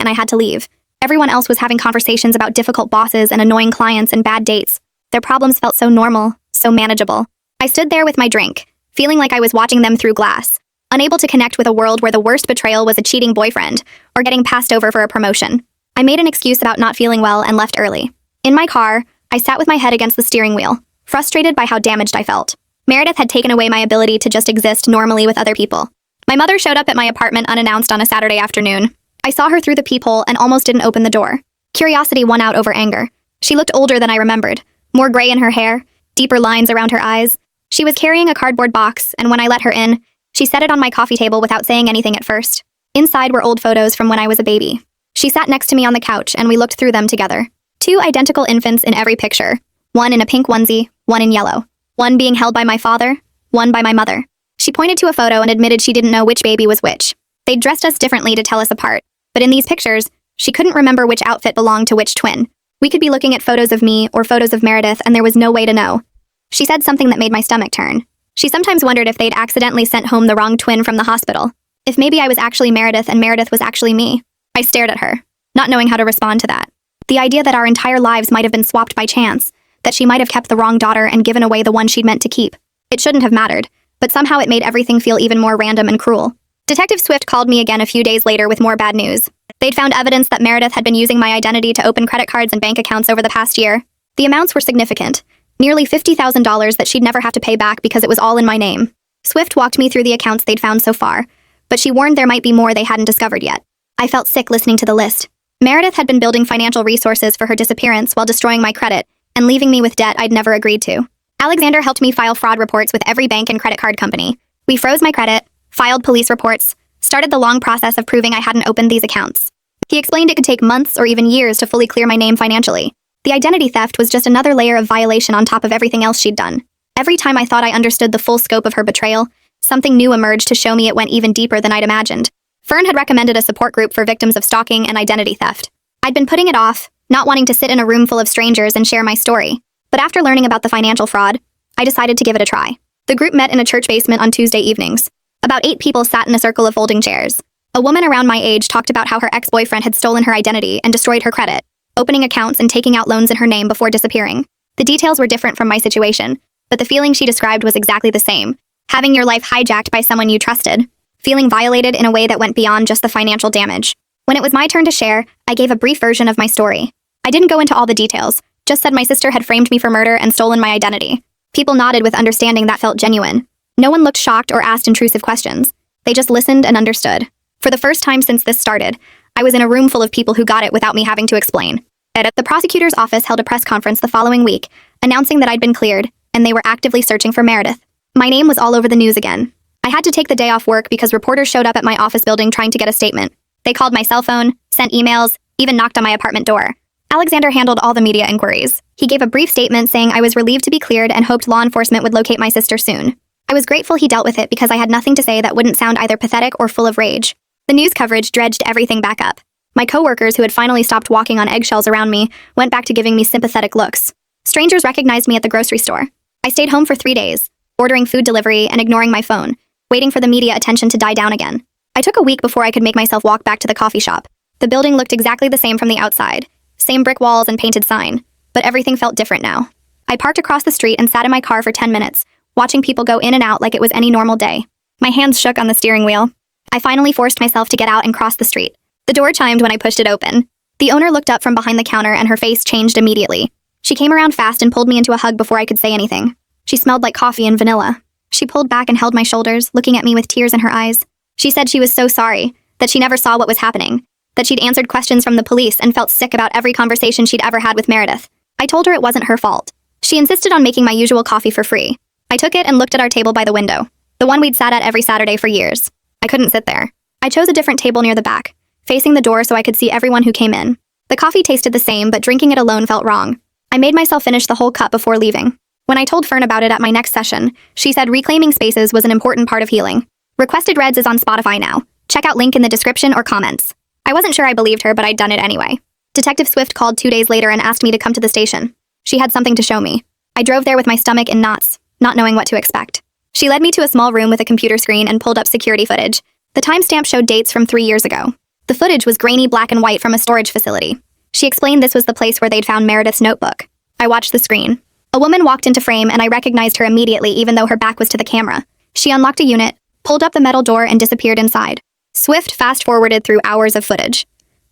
and I had to leave. Everyone else was having conversations about difficult bosses and annoying clients and bad dates. Their problems felt so normal, so manageable. I stood there with my drink, feeling like I was watching them through glass, unable to connect with a world where the worst betrayal was a cheating boyfriend or getting passed over for a promotion. I made an excuse about not feeling well and left early. In my car, I sat with my head against the steering wheel, frustrated by how damaged I felt. Meredith had taken away my ability to just exist normally with other people. My mother showed up at my apartment unannounced on a Saturday afternoon. I saw her through the peephole and almost didn't open the door. Curiosity won out over anger. She looked older than I remembered, more gray in her hair, deeper lines around her eyes. She was carrying a cardboard box, and when I let her in, she set it on my coffee table without saying anything at first. Inside were old photos from when I was a baby. She sat next to me on the couch, and we looked through them together. 2 identical infants in every picture, one in a pink onesie, one in yellow. One being held by my father, one by my mother. She pointed to a photo and admitted she didn't know which baby was which. They'd dressed us differently to tell us apart, but in these pictures, she couldn't remember which outfit belonged to which twin. We could be looking at photos of me or photos of Meredith, and there was no way to know. She said something that made my stomach turn. She sometimes wondered if they'd accidentally sent home the wrong twin from the hospital. If maybe I was actually Meredith and Meredith was actually me. I stared at her, not knowing how to respond to that. The idea that our entire lives might have been swapped by chance, that she might have kept the wrong daughter and given away the one she'd meant to keep. It shouldn't have mattered, but somehow it made everything feel even more random and cruel. Detective Swift called me again a few days later with more bad news. They'd found evidence that Meredith had been using my identity to open credit cards and bank accounts over the past year. The amounts were significant. Nearly $50,000 that she'd never have to pay back because it was all in my name. Swift walked me through the accounts they'd found so far, but she warned there might be more they hadn't discovered yet. I felt sick listening to the list. Meredith had been building financial resources for her disappearance while destroying my credit and leaving me with debt I'd never agreed to. Alexander helped me file fraud reports with every bank and credit card company. We froze my credit, filed police reports, started the long process of proving I hadn't opened these accounts. He explained it could take months or even years to fully clear my name financially. The identity theft was just another layer of violation on top of everything else she'd done. Every time I thought I understood the full scope of her betrayal, something new emerged to show me it went even deeper than I'd imagined. Fern had recommended a support group for victims of stalking and identity theft. I'd been putting it off, not wanting to sit in a room full of strangers and share my story. But after learning about the financial fraud, I decided to give it a try. The group met in a church basement on Tuesday evenings. About 8 people sat in a circle of folding chairs. A woman around my age talked about how her ex-boyfriend had stolen her identity and destroyed her credit, opening accounts and taking out loans in her name before disappearing. The details were different from my situation, but the feeling she described was exactly the same. Having your life hijacked by someone you trusted. Feeling violated in a way that went beyond just the financial damage. When it was my turn to share, I gave a brief version of my story. I didn't go into all the details, just said my sister had framed me for murder and stolen my identity. People nodded with understanding that felt genuine. No one looked shocked or asked intrusive questions. They just listened and understood. For the first time since this started, I was in a room full of people who got it without me having to explain. The prosecutor's office held a press conference the following week, announcing that I'd been cleared, and they were actively searching for Meredith. My name was all over the news again. I had to take the day off work because reporters showed up at my office building trying to get a statement. They called my cell phone, sent emails, even knocked on my apartment door. Alexander handled all the media inquiries. He gave a brief statement saying I was relieved to be cleared and hoped law enforcement would locate my sister soon. I was grateful he dealt with it because I had nothing to say that wouldn't sound either pathetic or full of rage. The news coverage dredged everything back up. My coworkers, who had finally stopped walking on eggshells around me, went back to giving me sympathetic looks. Strangers recognized me at the grocery store. I stayed home for 3 days, ordering food delivery and ignoring my phone, waiting for the media attention to die down again. I took a week before I could make myself walk back to the coffee shop. The building looked exactly the same from the outside. Same brick walls and painted sign, but everything felt different now. I parked across the street and sat in my car for 10 minutes, watching people go in and out like it was any normal day. My hands shook on the steering wheel. I finally forced myself to get out and cross the street. The door chimed when I pushed it open. The owner looked up from behind the counter and her face changed immediately. She came around fast and pulled me into a hug before I could say anything. She smelled like coffee and vanilla. She pulled back and held my shoulders, looking at me with tears in her eyes. She said she was so sorry, that she never saw what was happening, that she'd answered questions from the police and felt sick about every conversation she'd ever had with Meredith. I told her it wasn't her fault. She insisted on making my usual coffee for free. I took it and looked at our table by the window, the one we'd sat at every Saturday for years. I couldn't sit there. I chose a different table near the back, facing the door so I could see everyone who came in. The coffee tasted the same, but drinking it alone felt wrong. I made myself finish the whole cup before leaving. When I told Fern about it at my next session, she said reclaiming spaces was an important part of healing. Requested Reds is on Spotify now. Check out link in the description or comments. I wasn't sure I believed her, but I'd done it anyway. Detective Swift called 2 days later and asked me to come to the station. She had something to show me. I drove there with my stomach in knots, not knowing what to expect. She led me to a small room with a computer screen and pulled up security footage. The timestamp showed dates from 3 years ago. The footage was grainy black and white from a storage facility. She explained this was the place where they'd found Meredith's notebook. I watched the screen. A woman walked into frame and I recognized her immediately even though her back was to the camera. She unlocked a unit, pulled up the metal door and disappeared inside. Swift fast-forwarded through hours of footage.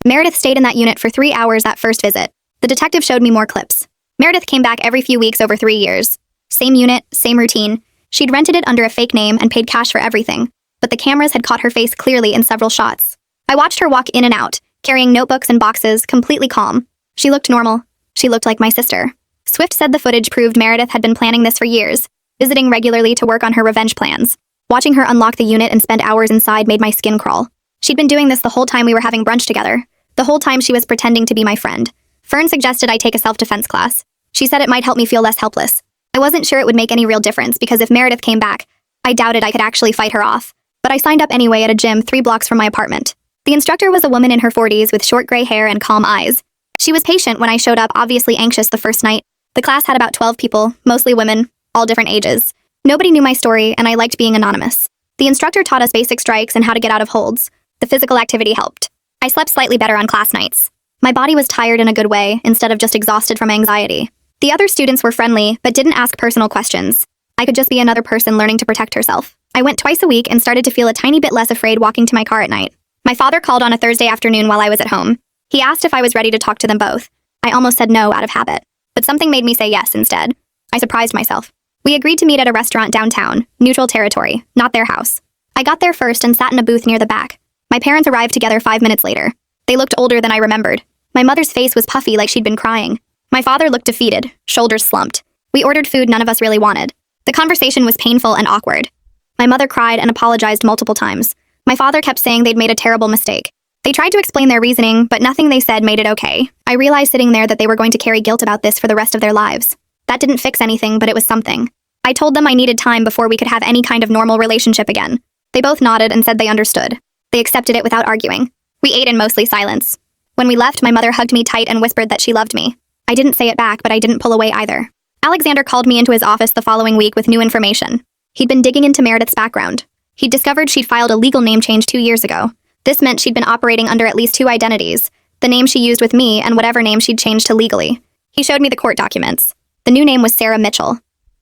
Meredith stayed in that unit for 3 hours that first visit. The detective showed me more clips. Meredith came back every few weeks over 3 years. Same unit, same routine. She'd rented it under a fake name and paid cash for everything, but the cameras had caught her face clearly in several shots. I watched her walk in and out, carrying notebooks and boxes, completely calm. She looked normal. She looked like my sister. Swift said the footage proved Meredith had been planning this for years, visiting regularly to work on her revenge plans. Watching her unlock the unit and spend hours inside made my skin crawl. She'd been doing this the whole time we were having brunch together, the whole time she was pretending to be my friend. Fern suggested I take a self-defense class. She said it might help me feel less helpless. I wasn't sure it would make any real difference because if Meredith came back, I doubted I could actually fight her off. But I signed up anyway at a gym 3 blocks from my apartment. The instructor was a woman in her 40s with short gray hair and calm eyes. She was patient when I showed up, obviously anxious the first night. The class had about 12 people, mostly women, all different ages. Nobody knew my story, and I liked being anonymous. The instructor taught us basic strikes and how to get out of holds. The physical activity helped. I slept slightly better on class nights. My body was tired in a good way, instead of just exhausted from anxiety. The other students were friendly, but didn't ask personal questions. I could just be another person learning to protect herself. I went twice a week and started to feel a tiny bit less afraid walking to my car at night. My father called on a Thursday afternoon while I was at home. He asked if I was ready to talk to them both. I almost said no out of habit, but something made me say yes instead. I surprised myself. We agreed to meet at a restaurant downtown, neutral territory, not their house. I got there first and sat in a booth near the back. My parents arrived together 5 minutes later. They looked older than I remembered. My mother's face was puffy like she'd been crying. My father looked defeated, shoulders slumped. We ordered food none of us really wanted. The conversation was painful and awkward. My mother cried and apologized multiple times. My father kept saying they'd made a terrible mistake. They tried to explain their reasoning, but nothing they said made it okay. I realized sitting there that they were going to carry guilt about this for the rest of their lives. That didn't fix anything, but it was something. I told them I needed time before we could have any kind of normal relationship again. They both nodded and said they understood. They accepted it without arguing. We ate in mostly silence. When we left, my mother hugged me tight and whispered that she loved me. I didn't say it back, but I didn't pull away either. Alexander called me into his office the following week with new information. He'd been digging into Meredith's background. He'd discovered she'd filed a legal name change 2 years ago. This meant she'd been operating under at least 2 identities, the name she used with me and whatever name she'd changed to legally. He showed me the court documents. The new name was Sarah Mitchell.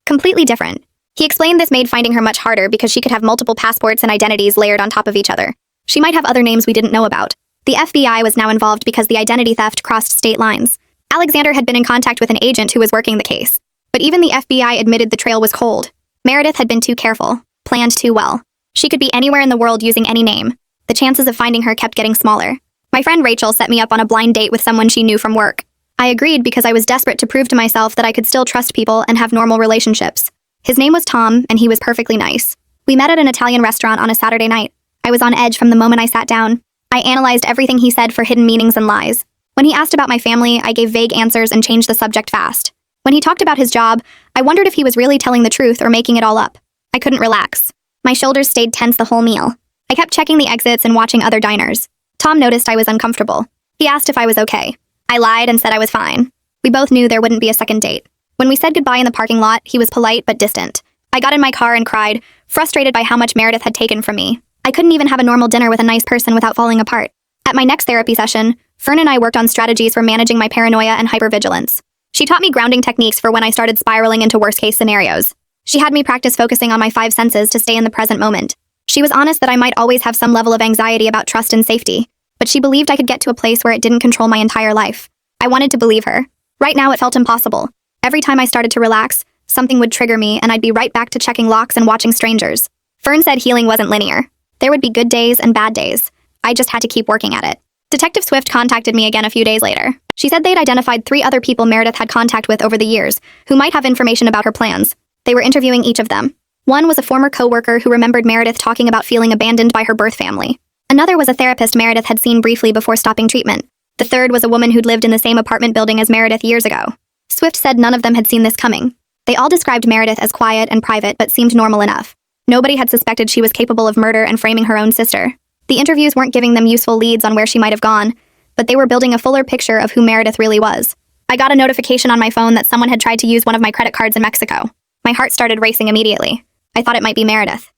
Completely different. He explained this made finding her much harder because she could have multiple passports and identities layered on top of each other. She might have other names we didn't know about. The FBI was now involved because the identity theft crossed state lines. Alexander had been in contact with an agent who was working the case. But even the FBI admitted the trail was cold. Meredith had been too careful, planned too well. She could be anywhere in the world using any name. The chances of finding her kept getting smaller. My friend Rachel set me up on a blind date with someone she knew from work. I agreed because I was desperate to prove to myself that I could still trust people and have normal relationships. His name was Tom, and he was perfectly nice. We met at an Italian restaurant on a Saturday night. I was on edge from the moment I sat down. I analyzed everything he said for hidden meanings and lies. When he asked about my family, I gave vague answers and changed the subject fast. When he talked about his job, I wondered if he was really telling the truth or making it all up. I couldn't relax. My shoulders stayed tense the whole meal. I kept checking the exits and watching other diners. Tom noticed I was uncomfortable. He asked if I was okay. I lied and said I was fine. We both knew there wouldn't be a second date. When we said goodbye in the parking lot, he was polite but distant. I got in my car and cried, frustrated by how much Meredith had taken from me. I couldn't even have a normal dinner with a nice person without falling apart. At my next therapy session, Fern and I worked on strategies for managing my paranoia and hypervigilance. She taught me grounding techniques for when I started spiraling into worst-case scenarios. She had me practice focusing on my 5 senses to stay in the present moment. She was honest that I might always have some level of anxiety about trust and safety, but she believed I could get to a place where it didn't control my entire life. I wanted to believe her. Right now it felt impossible. Every time I started to relax, Something would trigger me, and I'd be right back to checking locks and watching strangers. Fern said healing wasn't linear. There would be good days and bad days. I just had to keep working at it. Detective Swift contacted me again a few days later. She said they'd identified 3 other people Meredith had contact with over the years, who might have information about her plans. They were interviewing each of them. One was a former co-worker who remembered Meredith talking about feeling abandoned by her birth family. Another was a therapist Meredith had seen briefly before stopping treatment. The third was a woman who'd lived in the same apartment building as Meredith years ago. Swift said none of them had seen this coming. They all described Meredith as quiet and private but seemed normal enough. Nobody had suspected she was capable of murder and framing her own sister. The interviews weren't giving them useful leads on where she might have gone, but they were building a fuller picture of who Meredith really was. I got a notification on my phone that someone had tried to use one of my credit cards in Mexico. My heart started racing immediately. I thought it might be Meredith.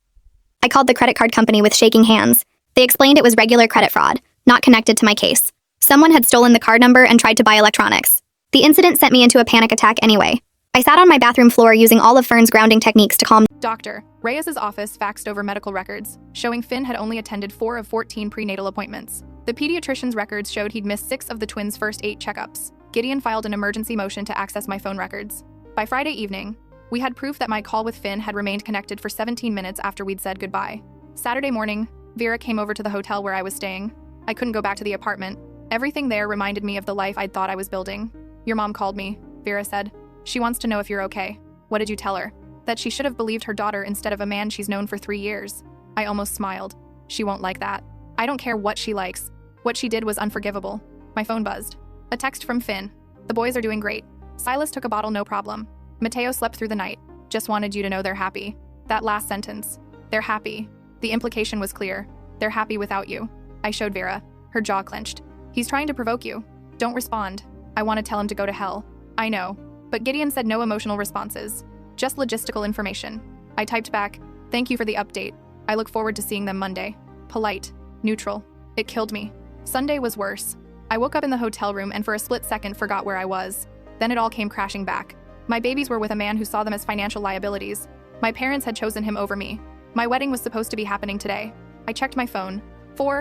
I called the credit card company with shaking hands. They explained it was regular credit fraud, not connected to my case. Someone had stolen the card number and tried to buy electronics. The incident sent me into a panic attack anyway. I sat on my bathroom floor using all of Fern's grounding techniques to calm. Doctor, Reyes's office faxed over medical records, showing Finn had only attended 4 of 14 prenatal appointments. The pediatrician's records showed he'd missed 6 of the twins' first 8 checkups. Gideon filed an emergency motion to access my phone records. By Friday evening, we had proof that my call with Finn had remained connected for 17 minutes after we'd said goodbye. Saturday morning, Vera came over to the hotel where I was staying. I couldn't go back to the apartment. Everything there reminded me of the life I'd thought I was building. Your mom called me, Vera said. She wants to know if you're okay. What did you tell her? That she should have believed her daughter instead of a man she's known for 3 years. I almost smiled. She won't like that. I don't care what she likes. What she did was unforgivable. My phone buzzed. A text from Finn. The boys are doing great. Silas took a bottle, no problem. Mateo slept through the night. Just wanted you to know they're happy. That last sentence. They're happy. The implication was clear. They're happy without you. I showed Vera. Her jaw clenched. He's trying to provoke you. Don't respond. I want to tell him to go to hell. I know. But Gideon said no emotional responses. Just logistical information. I typed back, thank you for the update. I look forward to seeing them Monday. Polite. Neutral. It killed me. Sunday was worse. I woke up in the hotel room and for a split second forgot where I was. Then it all came crashing back. My babies were with a man who saw them as financial liabilities. My parents had chosen him over me. My wedding was supposed to be happening today. I checked my phone.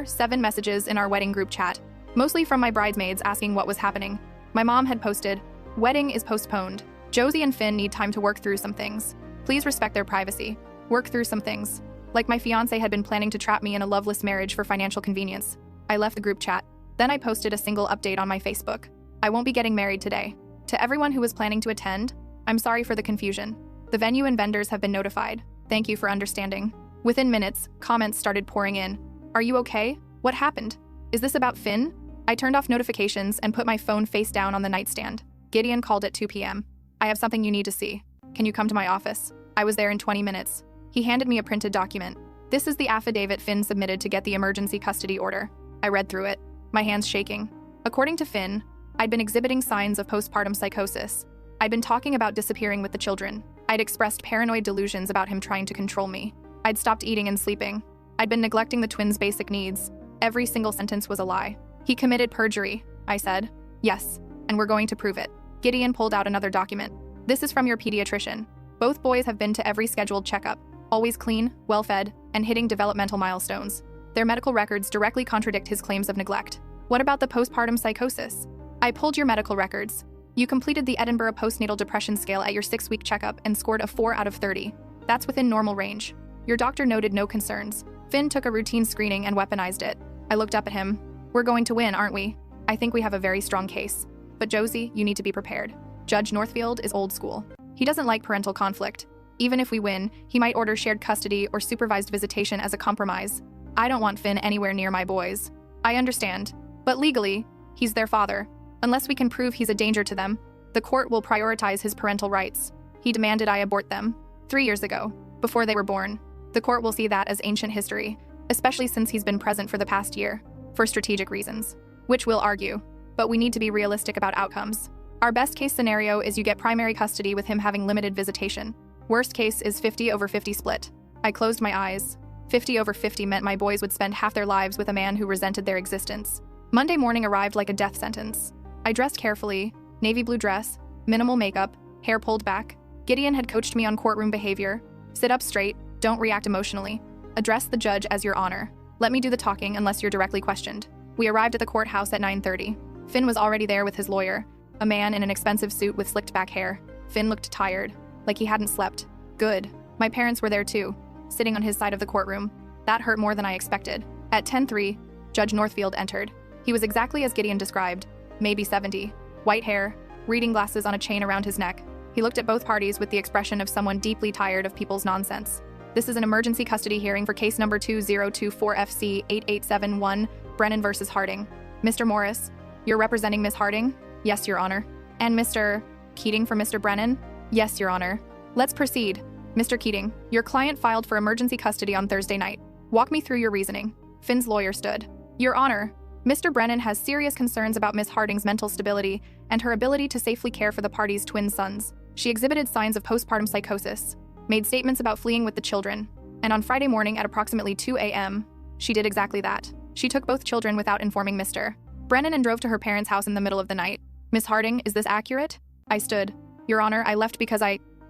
7 messages in our wedding group chat. Mostly from my bridesmaids asking what was happening. My mom had posted, wedding is postponed. Josie and Finn need time to work through some things. Please respect their privacy. Work through some things. Like my fiancé had been planning to trap me in a loveless marriage for financial convenience. I left the group chat. Then I posted a single update on my Facebook. I won't be getting married today. To everyone who was planning to attend, I'm sorry for the confusion. The venue and vendors have been notified. Thank you for understanding. Within minutes, comments started pouring in. Are you okay? What happened? Is this about Finn? I turned off notifications and put my phone face down on the nightstand. Gideon called at 2 p.m. I have something you need to see. Can you come to my office? I was there in 20 minutes. He handed me a printed document. This is the affidavit Finn submitted to get the emergency custody order. I read through it, my hands shaking. According to Finn, I'd been exhibiting signs of postpartum psychosis. I'd been talking about disappearing with the children. I'd expressed paranoid delusions about him trying to control me. I'd stopped eating and sleeping. I'd been neglecting the twins' basic needs. Every single sentence was a lie. He committed perjury, I said. Yes, and we're going to prove it. Gideon pulled out another document. This is from your pediatrician. Both boys have been to every scheduled checkup, always clean, well-fed, and hitting developmental milestones. Their medical records directly contradict his claims of neglect. What about the postpartum psychosis? I pulled your medical records. You completed the Edinburgh Postnatal Depression Scale at your 6-week checkup and scored a 4 out of 30. That's within normal range. Your doctor noted no concerns. Finn took a routine screening and weaponized it. I looked up at him. We're going to win, aren't we? I think we have a very strong case. But Josie, you need to be prepared. Judge Northfield is old school. He doesn't like parental conflict. Even if we win, he might order shared custody or supervised visitation as a compromise. I don't want Finn anywhere near my boys. I understand. But legally, he's their father. Unless we can prove he's a danger to them, the court will prioritize his parental rights. He demanded I abort them 3 years ago, before they were born. The court will see that as ancient history, especially since he's been present for the past year, for strategic reasons, which we'll argue. But we need to be realistic about outcomes. Our best case scenario is you get primary custody with him having limited visitation. Worst case is 50-50 split. I closed my eyes. 50-50 meant my boys would spend half their lives with a man who resented their existence. Monday morning arrived like a death sentence. I dressed carefully, navy blue dress, minimal makeup, hair pulled back. Gideon had coached me on courtroom behavior. Sit up straight, don't react emotionally. Address the judge as your honor. Let me do the talking unless you're directly questioned. We arrived at the courthouse at 9:30. Finn was already there with his lawyer, a man in an expensive suit with slicked back hair. Finn looked tired. like he hadn't slept. Good. My parents were there too, sitting on his side of the courtroom. That hurt more than I expected. At 10:03, Judge Northfield entered. He was exactly as Gideon described, maybe 70, white hair, reading glasses on a chain around his neck. He looked at both parties with the expression of someone deeply tired of people's nonsense. This is an emergency custody hearing for case number 2024FC8871, Brennan versus Harding. Mr. Morris, you're representing Ms. Harding? Yes, Your Honor. And Mr. Keating for Mr. Brennan? Yes, Your Honor. Let's proceed. Mr. Keating, your client filed for emergency custody on Thursday night. Walk me through your reasoning. Finn's lawyer stood. Your Honor, Mr. Brennan has serious concerns about Ms. Harding's mental stability and her ability to safely care for the party's twin sons. She exhibited signs of postpartum psychosis, made statements about fleeing with the children, and on Friday morning at approximately 2 a.m., she did exactly that. She took both children without informing Mr. Brennan and drove to her parents' house in the middle of the night. Ms. Harding, is this accurate? I stood. Your Honor, I left because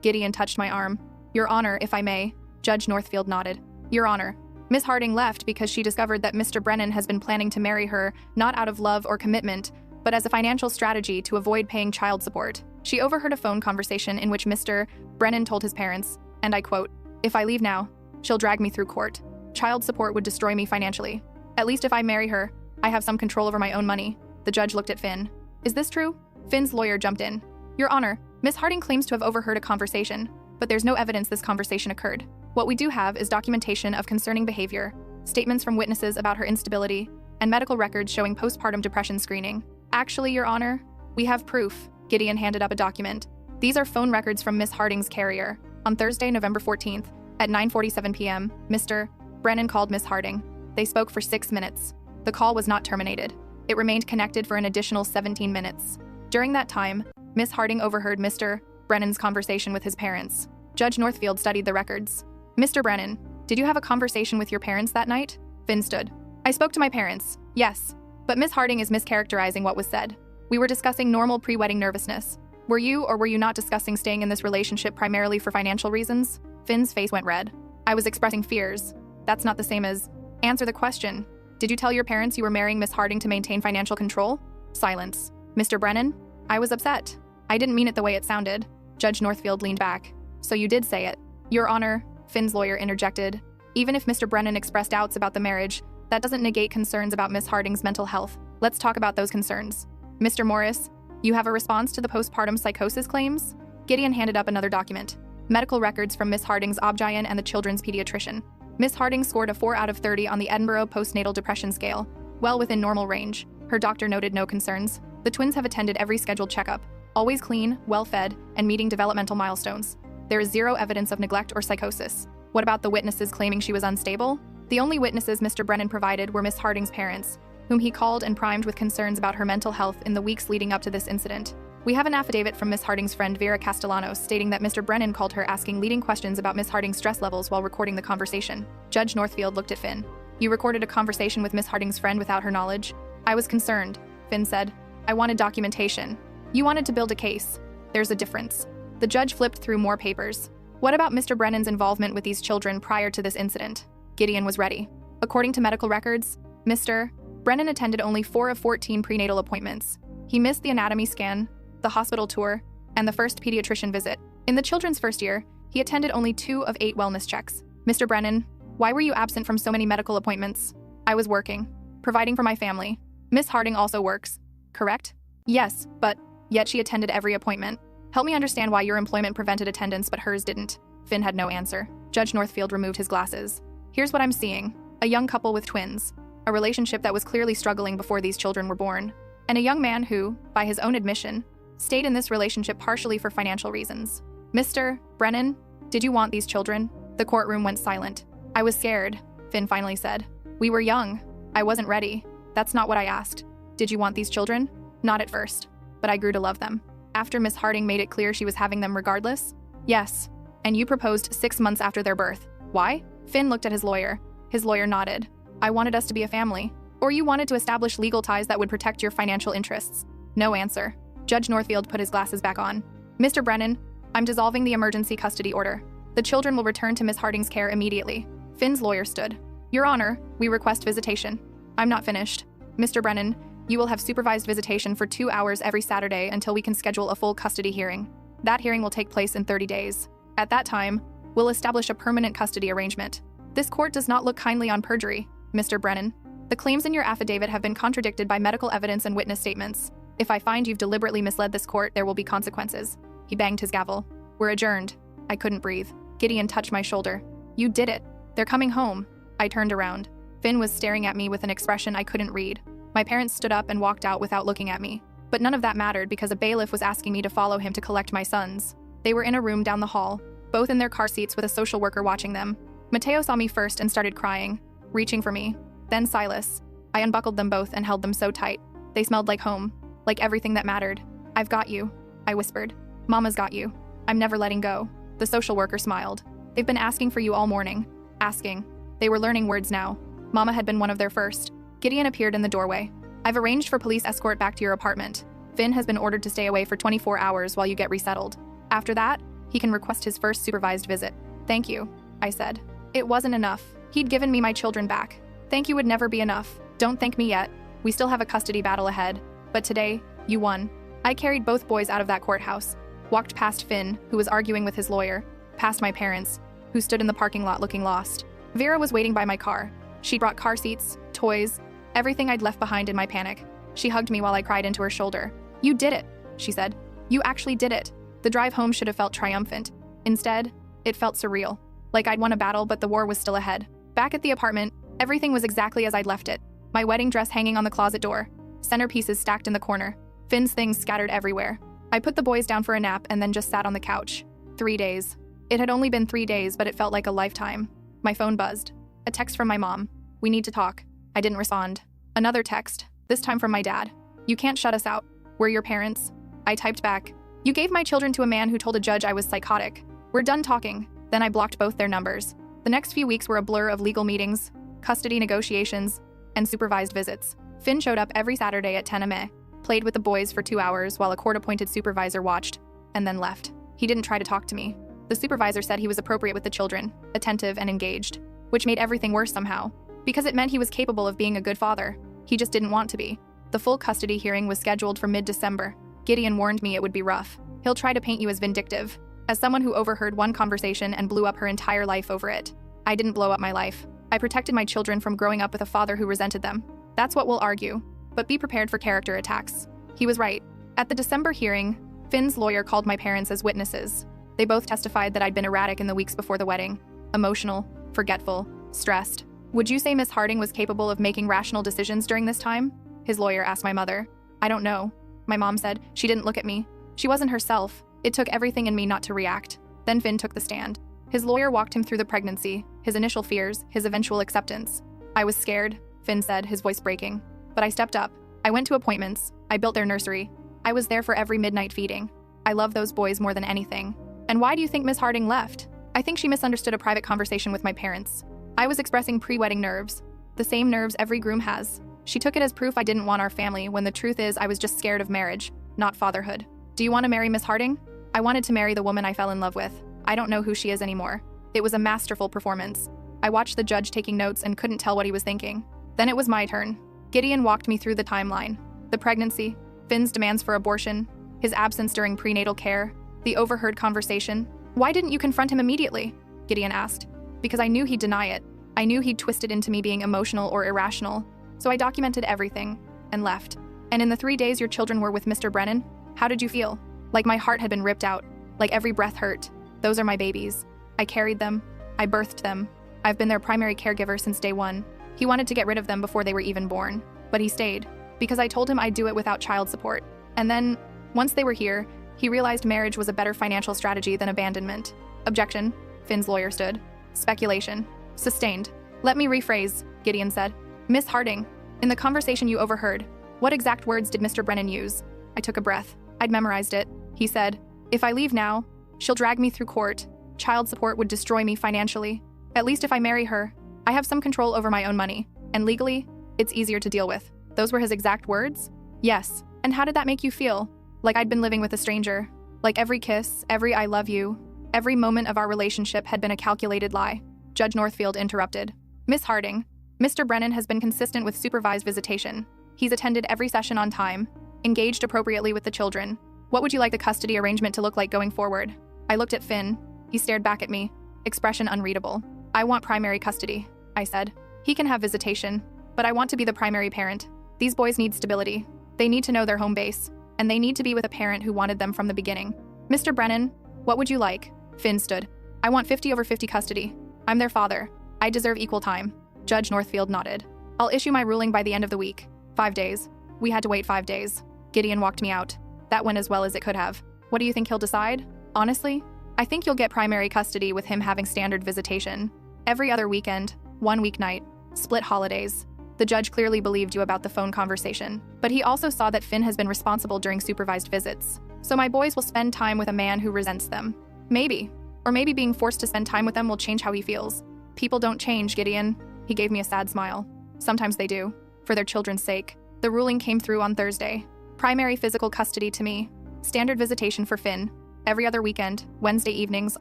Gideon touched my arm. Your Honor, if I may. Judge Northfield nodded. Your Honor, Ms. Harding left because she discovered that Mr. Brennan has been planning to marry her not out of love or commitment, but as a financial strategy to avoid paying child support. She overheard a phone conversation in which Mr. Brennan told his parents, and I quote, "If I leave now, she'll drag me through court. Child support would destroy me financially. At least if I marry her, I have some control over my own money." The judge looked at Finn. Is this true? Finn's lawyer jumped in. Your Honor, Ms. Harding claims to have overheard a conversation, but there's no evidence this conversation occurred. What we do have is documentation of concerning behavior, statements from witnesses about her instability, and medical records showing postpartum depression screening. Actually, Your Honor, we have proof. Gideon handed up a document. These are phone records from Ms. Harding's carrier. On Thursday, November 14th, at 9:47 p.m., Mr. Brennan called Ms. Harding. They spoke for 6 minutes. The call was not terminated. It remained connected for an additional 17 minutes. During that time, Ms. Harding overheard Mr. Brennan's conversation with his parents. Judge Northfield studied the records. Mr. Brennan, did you have a conversation with your parents that night? Finn stood. I spoke to my parents, yes, but Ms. Harding is mischaracterizing what was said. We were discussing normal pre-wedding nervousness. Were you or were you not discussing staying in this relationship primarily for financial reasons? Finn's face went red. I was expressing fears. That's not the same as, answer the question. Did you tell your parents you were marrying Ms. Harding to maintain financial control? Silence. Mr. Brennan? I was upset. I didn't mean it the way it sounded. Judge Northfield leaned back. So you did say it. Your Honor, Finn's lawyer interjected. Even if Mr. Brennan expressed doubts about the marriage, that doesn't negate concerns about Ms. Harding's mental health. Let's talk about those concerns. Mr. Morris, you have a response to the postpartum psychosis claims? Gideon handed up another document. Medical records from Ms. Harding's OBGYN and the children's pediatrician. Ms. Harding scored a 4 out of 30 on the Edinburgh Postnatal Depression Scale, well within normal range. Her doctor noted no concerns. The twins have attended every scheduled checkup, always clean, well-fed, and meeting developmental milestones. There is zero evidence of neglect or psychosis. What about the witnesses claiming she was unstable? The only witnesses Mr. Brennan provided were Ms. Harding's parents, whom he called and primed with concerns about her mental health in the weeks leading up to this incident. We have an affidavit from Ms. Harding's friend Vera Castellanos stating that Mr. Brennan called her asking leading questions about Ms. Harding's stress levels while recording the conversation. Judge Northfield looked at Finn. You recorded a conversation with Ms. Harding's friend without her knowledge? I was concerned, Finn said. I wanted documentation. You wanted to build a case. There's a difference. The judge flipped through more papers. What about Mr. Brennan's involvement with these children prior to this incident? Gideon was ready. According to medical records, Mr. Brennan attended only 4 of 14 prenatal appointments. He missed the anatomy scan, the hospital tour, and the first pediatrician visit. In the children's first year, he attended only 2 of 8 wellness checks. Mr. Brennan, why were you absent from so many medical appointments? I was working, providing for my family. Miss Harding also works, correct? Yes, but yet she attended every appointment. Help me understand why your employment prevented attendance but hers didn't. Finn had no answer. Judge Northfield removed his glasses. Here's what I'm seeing. A young couple with twins. A relationship that was clearly struggling before these children were born. And a young man who, by his own admission, stayed in this relationship partially for financial reasons. Mr. Brennan, did you want these children? The courtroom went silent. I was scared, Finn finally said. We were young. I wasn't ready. That's not what I asked. Did you want these children? Not at first, but I grew to love them. After Miss Harding made it clear she was having them regardless? Yes. And you proposed 6 months after their birth. Why? Finn looked at his lawyer. His lawyer nodded. I wanted us to be a family. Or you wanted to establish legal ties that would protect your financial interests. No answer. Judge Northfield put his glasses back on. Mr. Brennan, I'm dissolving the emergency custody order. The children will return to Miss Harding's care immediately. Finn's lawyer stood. Your Honor, we request visitation. I'm not finished. Mr. Brennan, you will have supervised visitation for 2 hours every Saturday until we can schedule a full custody hearing. That hearing will take place in 30 days. At that time, we'll establish a permanent custody arrangement. This court does not look kindly on perjury, Mr. Brennan. The claims in your affidavit have been contradicted by medical evidence and witness statements. If I find you've deliberately misled this court, there will be consequences. He banged his gavel. We're adjourned. I couldn't breathe. Gideon touched my shoulder. You did it. They're coming home. I turned around. Finn was staring at me with an expression I couldn't read. My parents stood up and walked out without looking at me. But none of that mattered because a bailiff was asking me to follow him to collect my sons. They were in a room down the hall, both in their car seats with a social worker watching them. Mateo saw me first and started crying, reaching for me. Then Silas. I unbuckled them both and held them so tight. They smelled like home, like everything that mattered. I've got you, I whispered. Mama's got you. I'm never letting go. The social worker smiled. They've been asking for you all morning. Asking. They were learning words now. Mama had been one of their first. Gideon appeared in the doorway. I've arranged for police escort back to your apartment. Finn has been ordered to stay away for 24 hours while you get resettled. After that, he can request his first supervised visit. Thank you, I said. It wasn't enough. He'd given me my children back. Thank you would never be enough. Don't thank me yet. We still have a custody battle ahead. But today, you won. I carried both boys out of that courthouse, walked past Finn, who was arguing with his lawyer, past my parents, who stood in the parking lot looking lost. Vera was waiting by my car. She brought car seats, toys, everything I'd left behind in my panic. She hugged me while I cried into her shoulder. You did it, she said. You actually did it. The drive home should have felt triumphant. Instead, it felt surreal. Like I'd won a battle, but the war was still ahead. Back at the apartment, everything was exactly as I'd left it. My wedding dress hanging on the closet door, centerpieces stacked in the corner, Finn's things scattered everywhere. I put the boys down for a nap and then just sat on the couch. 3 days. It had only been 3 days, but it felt like a lifetime. My phone buzzed. A text from my mom. We need to talk. I didn't respond. Another text, this time from my dad. You can't shut us out. We're your parents. I typed back. You gave my children to a man who told a judge I was psychotic. We're done talking. Then I blocked both their numbers. The next few weeks were a blur of legal meetings, custody negotiations, and supervised visits. Finn showed up every Saturday at 10 a.m., played with the boys for 2 hours while a court-appointed supervisor watched, and then left. He didn't try to talk to me. The supervisor said he was appropriate with the children, attentive and engaged, which made everything worse somehow, because it meant he was capable of being a good father. He just didn't want to be. The full custody hearing was scheduled for mid-December. Gideon warned me it would be rough. He'll try to paint you as vindictive, as someone who overheard one conversation and blew up her entire life over it. I didn't blow up my life. I protected my children from growing up with a father who resented them. That's what we'll argue, but be prepared for character attacks. He was right. At the December hearing, Finn's lawyer called my parents as witnesses. They both testified that I'd been erratic in the weeks before the wedding. Emotional, forgetful, stressed. Would you say Miss Harding was capable of making rational decisions during this time? His lawyer asked my mother. I don't know. My mom said. She didn't look at me. She wasn't herself. It took everything in me not to react. Then Finn took the stand. His lawyer walked him through the pregnancy, his initial fears, his eventual acceptance. I was scared, Finn said, his voice breaking. But I stepped up. I went to appointments. I built their nursery. I was there for every midnight feeding. I love those boys more than anything. And why do you think Miss Harding left? I think she misunderstood a private conversation with my parents. I was expressing pre-wedding nerves. The same nerves every groom has. She took it as proof I didn't want our family, when the truth is I was just scared of marriage, not fatherhood. Do you want to marry Miss Harding? I wanted to marry the woman I fell in love with. I don't know who she is anymore. It was a masterful performance. I watched the judge taking notes and couldn't tell what he was thinking. Then it was my turn. Gideon walked me through the timeline. The pregnancy, Finn's demands for abortion, his absence during prenatal care, the overheard conversation. Why didn't you confront him immediately? Gideon asked. Because I knew he'd deny it. I knew he'd twist it into me being emotional or irrational. So I documented everything and left. And in the 3 days your children were with Mr. Brennan, how did you feel? Like my heart had been ripped out. Like every breath hurt. Those are my babies. I carried them. I birthed them. I've been their primary caregiver since day one. He wanted to get rid of them before they were even born. But he stayed. Because I told him I'd do it without child support. And then, once they were here, he realized marriage was a better financial strategy than abandonment. Objection. Finn's lawyer stood. Speculation. Sustained. Let me rephrase, Gideon said. Miss Harding, in the conversation you overheard, what exact words did Mr. Brennan use? I took a breath. I'd memorized it. He said, if I leave now, she'll drag me through court. Child support would destroy me financially. At least if I marry her, I have some control over my own money. And legally, it's easier to deal with. Those were his exact words? Yes. And how did that make you feel? Like I'd been living with a stranger. Like every kiss, every I love you, every moment of our relationship had been a calculated lie. Judge Northfield interrupted. Miss Harding, Mr. Brennan has been consistent with supervised visitation. He's attended every session on time, engaged appropriately with the children. What would you like the custody arrangement to look like going forward? I looked at Finn. He stared back at me, expression unreadable. I want primary custody, I said. He can have visitation, but I want to be the primary parent. These boys need stability. They need to know their home base, and they need to be with a parent who wanted them from the beginning. Mr. Brennan, what would you like? Finn stood. I want 50/50 custody. I'm their father. I deserve equal time. Judge Northfield nodded. I'll issue my ruling by the end of the week. 5 days. We had to wait 5 days. Gideon walked me out. That went as well as it could have. What do you think he'll decide? Honestly, I think you'll get primary custody with him having standard visitation. Every other weekend, 1 weeknight, split holidays. The judge clearly believed you about the phone conversation, but he also saw that Finn has been responsible during supervised visits. So my boys will spend time with a man who resents them. Maybe. Or maybe being forced to spend time with them will change how he feels. People don't change, Gideon. He gave me a sad smile. Sometimes they do. For their children's sake. The ruling came through on Thursday. Primary physical custody to me. Standard visitation for Finn. Every other weekend, Wednesday evenings,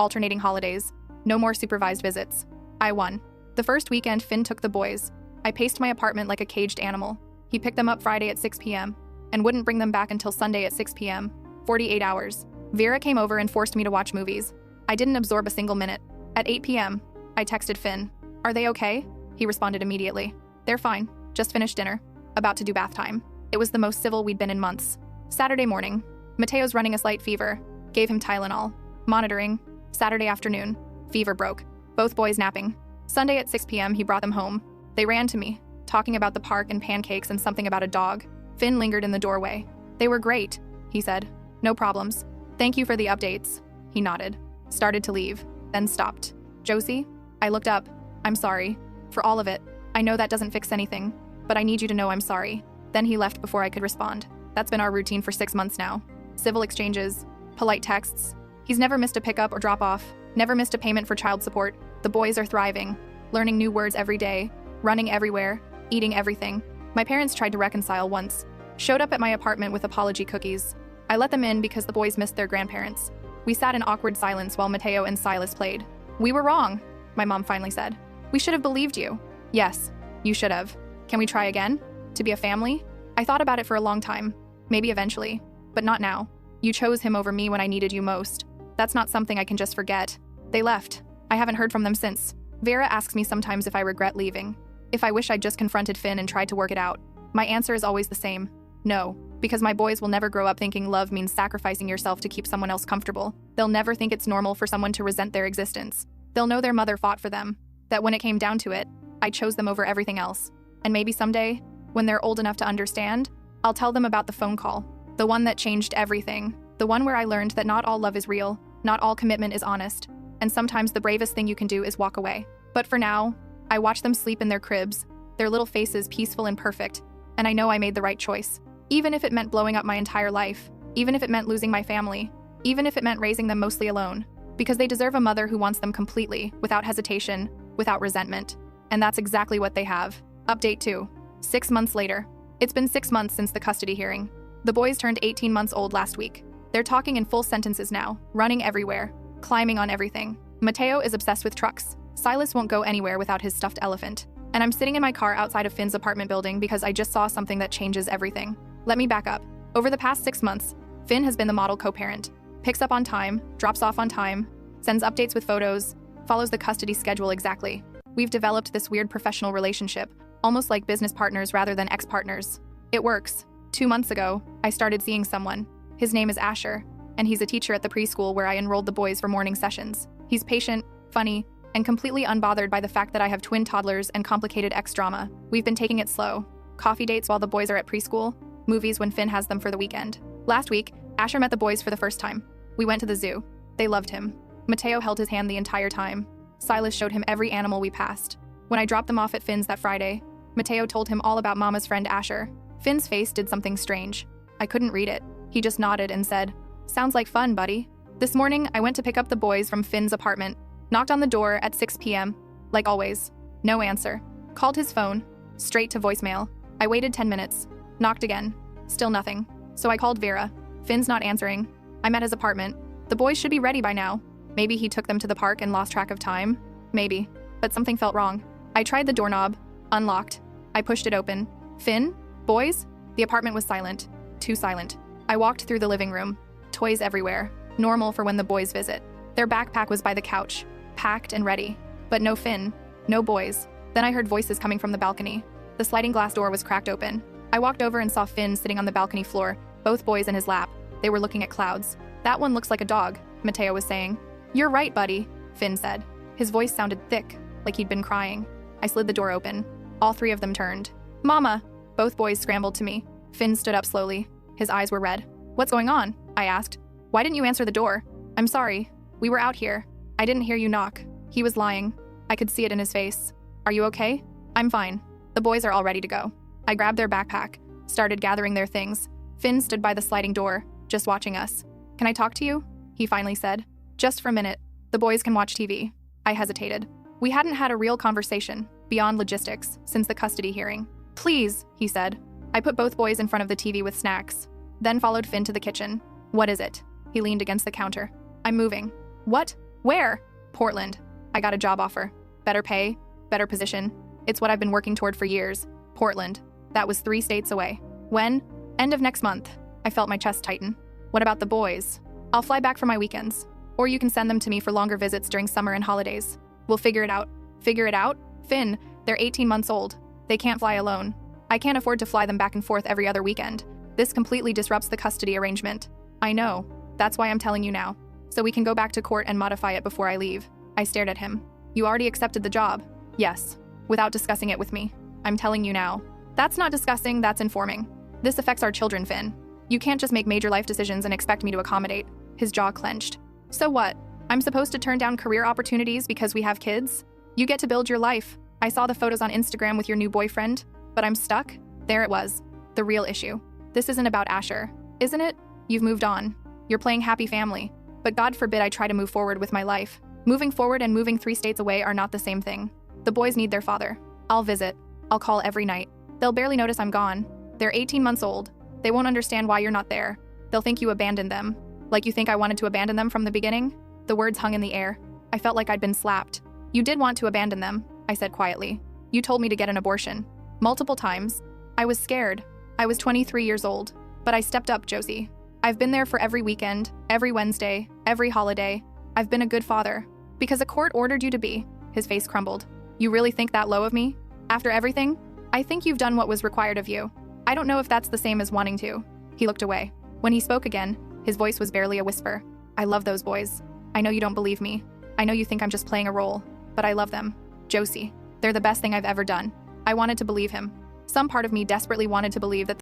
alternating holidays. No more supervised visits. I won. The first weekend, Finn took the boys. I paced my apartment like a caged animal. He picked them up Friday at 6 p.m. and wouldn't bring them back until Sunday at 6 p.m. 48 hours. Vera came over and forced me to watch movies. I didn't absorb a single minute. At 8 p.m., I texted Finn. Are they okay? He responded immediately. They're fine. Just finished dinner. About to do bath time. It was the most civil we'd been in months. Saturday morning. Mateo's running a slight fever. Gave him Tylenol. Monitoring. Saturday afternoon. Fever broke. Both boys napping. Sunday at 6 p.m. he brought them home. They ran to me, talking about the park and pancakes and something about a dog. Finn lingered in the doorway. They were great, he said. No problems. Thank you for the updates. He nodded. Started to leave, then stopped. Josie? I looked up. I'm sorry. For all of it. I know that doesn't fix anything, but I need you to know I'm sorry. Then he left before I could respond. That's been our routine for 6 months now. Civil exchanges, polite texts. He's never missed a pickup or drop off, never missed a payment for child support. The boys are thriving, learning new words every day, running everywhere, eating everything. My parents tried to reconcile once, showed up at my apartment with apology cookies. I let them in because the boys missed their grandparents. We sat in awkward silence while Mateo and Silas played. We were wrong, my mom finally said. We should have believed you. Yes, you should have. Can we try again? To be a family? I thought about it for a long time. Maybe eventually, but not now. You chose him over me when I needed you most. That's not something I can just forget. They left. I haven't heard from them since. Vera asks me sometimes if I regret leaving. If I wish I'd just confronted Finn and tried to work it out. My answer is always the same. No, because my boys will never grow up thinking love means sacrificing yourself to keep someone else comfortable. They'll never think it's normal for someone to resent their existence. They'll know their mother fought for them. That when it came down to it, I chose them over everything else. And maybe someday, when they're old enough to understand, I'll tell them about the phone call. The one that changed everything. The one where I learned that not all love is real, not all commitment is honest, and sometimes the bravest thing you can do is walk away. But for now, I watch them sleep in their cribs, their little faces peaceful and perfect, and I know I made the right choice. Even if it meant blowing up my entire life, even if it meant losing my family, even if it meant raising them mostly alone, because they deserve a mother who wants them completely, without hesitation, without resentment. And that's exactly what they have. Update 2. 6 months later. It's been 6 months since the custody hearing. The boys turned 18 months old last week. They're talking in full sentences now, running everywhere, climbing on everything. Mateo is obsessed with trucks. Silas won't go anywhere without his stuffed elephant. And I'm sitting in my car outside of Finn's apartment building because I just saw something that changes everything. Let me back up. Over the past 6 months, Finn has been the model co-parent. Picks up on time, drops off on time, sends updates with photos, follows the custody schedule exactly. We've developed this weird professional relationship, almost like business partners rather than ex-partners. It works. 2 months ago, I started seeing someone. His name is Asher, and he's a teacher at the preschool where I enrolled the boys for morning sessions. He's patient, funny, and completely unbothered by the fact that I have twin toddlers and complicated ex-drama. We've been taking it slow. Coffee dates while the boys are at preschool, movies when Finn has them for the weekend. Last week, Asher met the boys for the first time. We went to the zoo. They loved him. Mateo held his hand the entire time. Silas showed him every animal we passed. When I dropped them off at Finn's that Friday, Mateo told him all about Mama's friend Asher. Finn's face did something strange. I couldn't read it. He just nodded and said, "Sounds like fun, buddy." This morning, I went to pick up the boys from Finn's apartment, knocked on the door at 6 p.m., like always. No answer. Called his phone, straight to voicemail. I waited 10 minutes, knocked again, still nothing. So I called Vera. Finn's not answering. I'm at his apartment. The boys should be ready by now. Maybe he took them to the park and lost track of time. Maybe. But something felt wrong. I tried the doorknob, unlocked. I pushed it open. Finn? Boys? The apartment was silent. Too silent. I walked through the living room. Toys everywhere, normal for when the boys visit. Their backpack was by the couch, packed and ready. But no Finn, no boys. Then I heard voices coming from the balcony. The sliding glass door was cracked open. I walked over and saw Finn sitting on the balcony floor, both boys in his lap. They were looking at clouds. "That one looks like a dog," Mateo was saying. "You're right, buddy," Finn said. His voice sounded thick, like he'd been crying. I slid the door open. All three of them turned. "Mama!" Both boys scrambled to me. Finn stood up slowly. His eyes were red. "What's going on?" I asked. "Why didn't you answer the door?" "I'm sorry. We were out here. I didn't hear you knock." He was lying. I could see it in his face. "Are you okay?" "I'm fine. The boys are all ready to go." I grabbed their backpack, started gathering their things. Finn stood by the sliding door, just watching us. "Can I talk to you?" he finally said. "Just for a minute. The boys can watch TV." I hesitated. We hadn't had a real conversation, beyond logistics, since the custody hearing. "Please," he said. I put both boys in front of the TV with snacks, then followed Finn to the kitchen. "What is it?" He leaned against the counter. "I'm moving." "What? Where?" "Portland. I got a job offer. Better pay, better position. It's what I've been working toward for years. Portland. That was 3 states away. When? End of next month." I felt my chest tighten. "What about the boys?" "I'll fly back for my weekends. Or you can send them to me for longer visits during summer and holidays. We'll figure it out." "Figure it out?" "Finn, they're 18 months old. They can't fly alone. I can't afford to fly them back and forth every other weekend. This completely disrupts the custody arrangement." "I know. That's why I'm telling you now. So we can go back to court and modify it before I leave." I stared at him. "You already accepted the job?" "Yes. Without discussing it with me. I'm telling you now." "That's not discussing, that's informing. This affects our children, Finn. You can't just make major life decisions and expect me to accommodate." His jaw clenched. "So what? I'm supposed to turn down career opportunities because we have kids? You get to build your life. I saw the photos on Instagram with your new boyfriend, but I'm stuck." There it was. The real issue. "This isn't about Asher, isn't it? You've moved on. You're playing happy family. But God forbid I try to move forward with my life. Moving forward and moving 3 states away are not the same thing. The boys need their father. I'll visit. I'll call every night. They'll barely notice I'm gone. They're 18 months old. They won't understand why you're not there. They'll think you abandoned them. Like you think I wanted to abandon them from the beginning?" The words hung in the air. I felt like I'd been slapped. "You did want to abandon them," I said quietly. "You told me to get an abortion. Multiple times. I was scared. I was 23 years old. But I stepped up, Josie. I've been there for every weekend, every Wednesday, every holiday. I've been a good father. Because a court ordered you to be." His face crumbled. "You really think that low of me? After everything? I think you've done what was required of you. I don't know if that's the same as wanting to." He looked away. When he spoke again, his voice was barely a whisper. "I love those boys. I know you don't believe me. I know you think I'm just playing a role. But I love them. Josie. They're the best thing I've ever done." I wanted to believe him. Some part of me desperately wanted to believe that